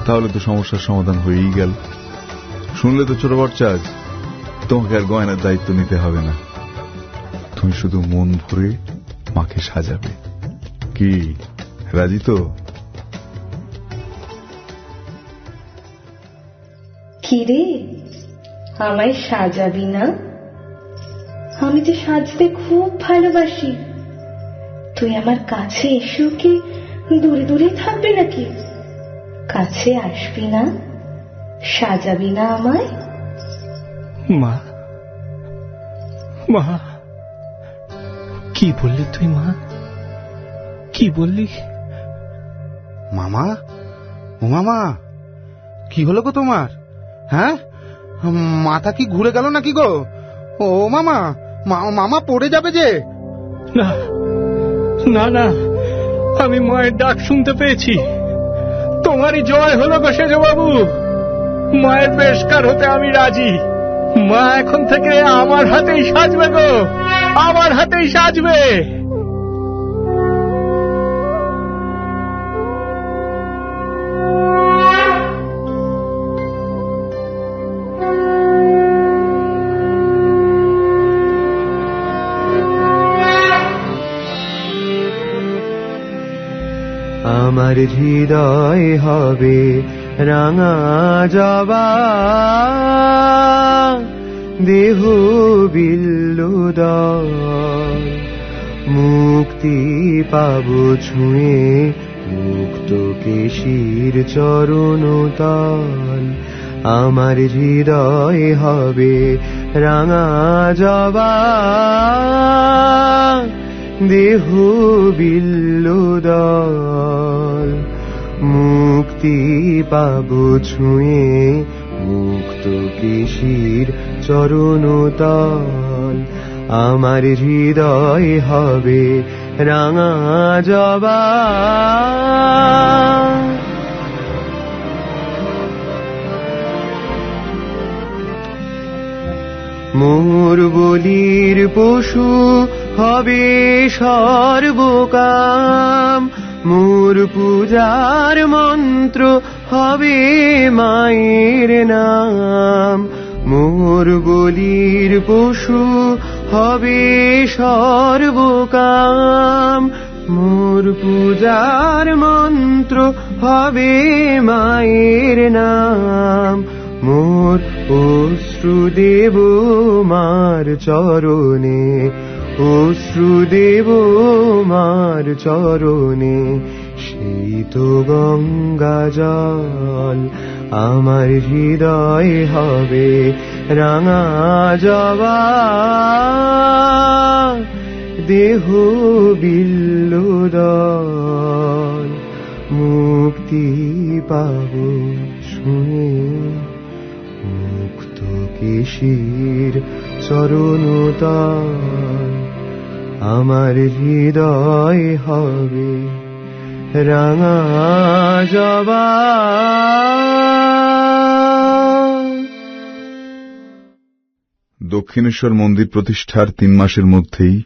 [SPEAKER 5] তাহলে তো সমস্যার সমাধান হয়েই গেল। শুনলে তো ছোট বরচাজ, তোমাকে আর গয়নার দায়িত্ব নিতে হবে না। তুমি শুধু মন ভরে মাকে সাজাবে। কি রাজি তো?
[SPEAKER 10] কিরে, আমায় সাজাবি না? আমি তো সাজতে খুব ভালোবাসি। তুই আমার কাছে এসেও কি দূরে দূরে থাকবি নাকি? কাছে আসবি না? সাজাবি না আমায়?
[SPEAKER 9] মা, মা, কি বললি তুই? মা, কি বললি?
[SPEAKER 13] মামা, ও মামা, কি হলো গো তোমার? হ্যাঁ, মাথা কি ঘুরে গেল নাকি গো? ও মামা, মামা পড়ে যাবে যে।
[SPEAKER 9] না না না, আমি মায়ের ডাক শুনতে পেয়েছি। তোমারই জয় হলো গো সেজবাবু। মায়ের বেশকার হতে আমি রাজি। মা এখন থেকে আমার হাতেই সাজবে গো, আমার হাতেই সাজবে।
[SPEAKER 7] আমার হৃদয় হবে রাঙা জবা, দেহ বিল্লুদয়, মুক্তি পাবো ছুঁয়ে মুক্ত কেশির চরণতল। আমার হৃদয় হবে রাঙা জবা, দেহ বিল্লুদয়, মুক্তি পাবো ছুঁয়ে মুক্ত কেশির চরণতল। আমার হৃদয় হবে রাঙা জবা। মোর বলির পশু হবে সর্বকাম, মোর পূজার মন্ত্র হবে মায়ের নাম। মোর বলির পশু হবে সর্বকাম, মোর পূজার মন্ত্র হবে মায়ের নাম। মোর অশ্রু দেব মার চরণে, অশ্রু দেব মার চরণে, সেই তো গঙ্গা জল। আমার হৃদয় হবে রাঙা জবা, দেহ বিল্লুদয়, মুক্তি পাবো ছুঁয়ে মুক্ত কেশির চরণতল। আমার হৃদয় হবে রাঙা জবা।
[SPEAKER 5] দক্ষিণেশ্বর মন্দির প্রতিষ্ঠার 3 মাসের মধ্যেই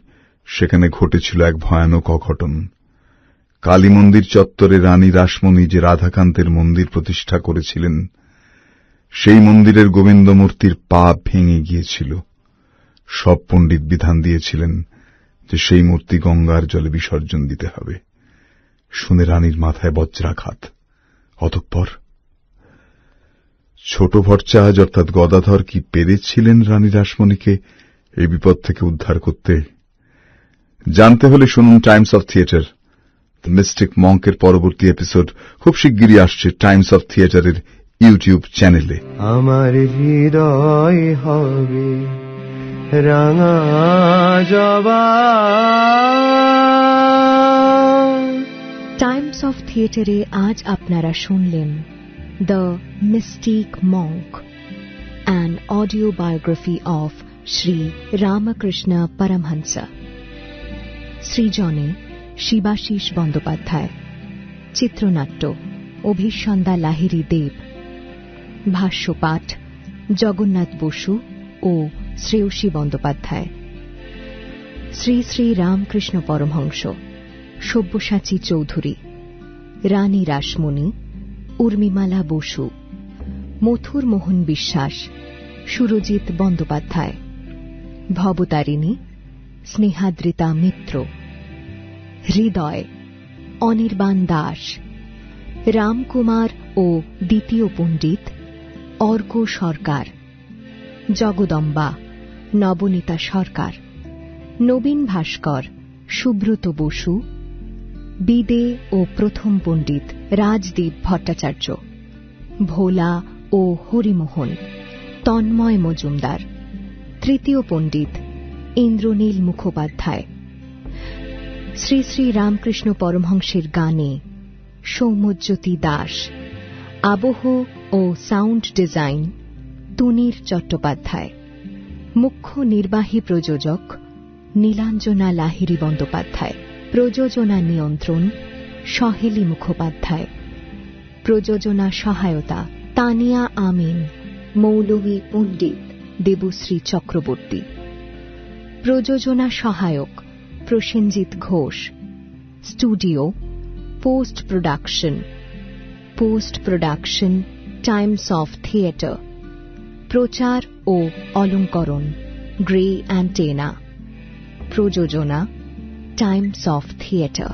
[SPEAKER 5] সেখানে ঘটেছিল এক ভয়ানক অঘটন। কালী মন্দির চত্বরে রানী রাসমণি যে রাধাকান্তের মন্দির প্রতিষ্ঠা করেছিলেন, সেই মন্দিরের গোবিন্দ মূর্তির পা ভেঙে গিয়েছিল। সব পণ্ডিত বিধান দিয়েছিলেন যে সেই মূর্তি গঙ্গার জলে বিসর্জন দিতে হবে। শুনে রানীর মাথায় বজ্রাঘাত। অতঃপর ছোট ভট্টাচার্য অর্থাৎ গদাধর কি পেরেছিলেন রানী রাসমণিকে এই বিপদ থেকে উদ্ধার করতে? জানতে হলে শুনুন Times of Theatre the Mystic মঙ্কের পরবর্তী এপিসোড খুব শিগগিরই আসছে টাইমস অফ থিয়েটারের ইউটিউব চ্যানেলে।
[SPEAKER 7] আমার হৃদয় হবে রাঙা জবা।
[SPEAKER 2] টাইমস অফ থিয়েটারে আজ আপনারা শুনলেন the Mystic Monk, an audio biography of Shri Ramakrishna Paramahamsa. সৃজনে শিবাশিস বন্দ্যোপাধ্যায়, চিত্রনাট্য অভিসন্ধ্যা লাহিড়ী দেব, ভাষ্যপাঠ জগন্নাথ বসু ও শ্রেয়সী বন্দ্যোপাধ্যায়। শ্রী শ্রী রামকৃষ্ণ পরমহংস, সব্যসাচী চৌধুরী, রানী রাসমণি উর্মিমালা বসু, মথুর মোহন বিশ্বাস, সুরজিৎ বন্দ্যোপাধ্যায়, ভবতারিণী স্নেহাদ্রিতা মিত্র, হৃদয় অনির্বাণ দাস, রামকুমার ও দ্বিতীয় পণ্ডিত অর্ক সরকার, জগদম্বা নবনীতা সরকার, নবীন ভাস্কর সুব্রত বসু, বিদে ও প্রথম পণ্ডিত রাজদীপ ভট্টাচার্য, ভোলা ও হরিমোহন তন্ময় মজুমদার, তৃতীয় পণ্ডিত ইন্দ্রনীল মুখোপাধ্যায়, শ্রী শ্রী রামকৃষ্ণ পরমহংসের গানে সৌম্যজ্যোতি দাস, আবহ ও সাউন্ড ডিজাইন তুনীর চট্টোপাধ্যায়, মুখ্য নির্বাহী প্রযোজক নীলাঞ্জনা লাহিড়ী বন্দ্যোপাধ্যায়, প্রযোজনা নিয়ন্ত্রণ সহেলী মুখোপাধ্যায়, প্রযোজনা সহায়তা তানিয়া আমিন, মৌলভী পণ্ডিত দেবশ্রী চক্রবর্তী, প্রযোজনা সহায়ক Prosenjit Ghosh, studio post production Times of theatre, প্রচার ও অলঙ্করণ গ্রে অ্যান্টেনা, প্রযোজনা টাইমস অফ থিয়েটার।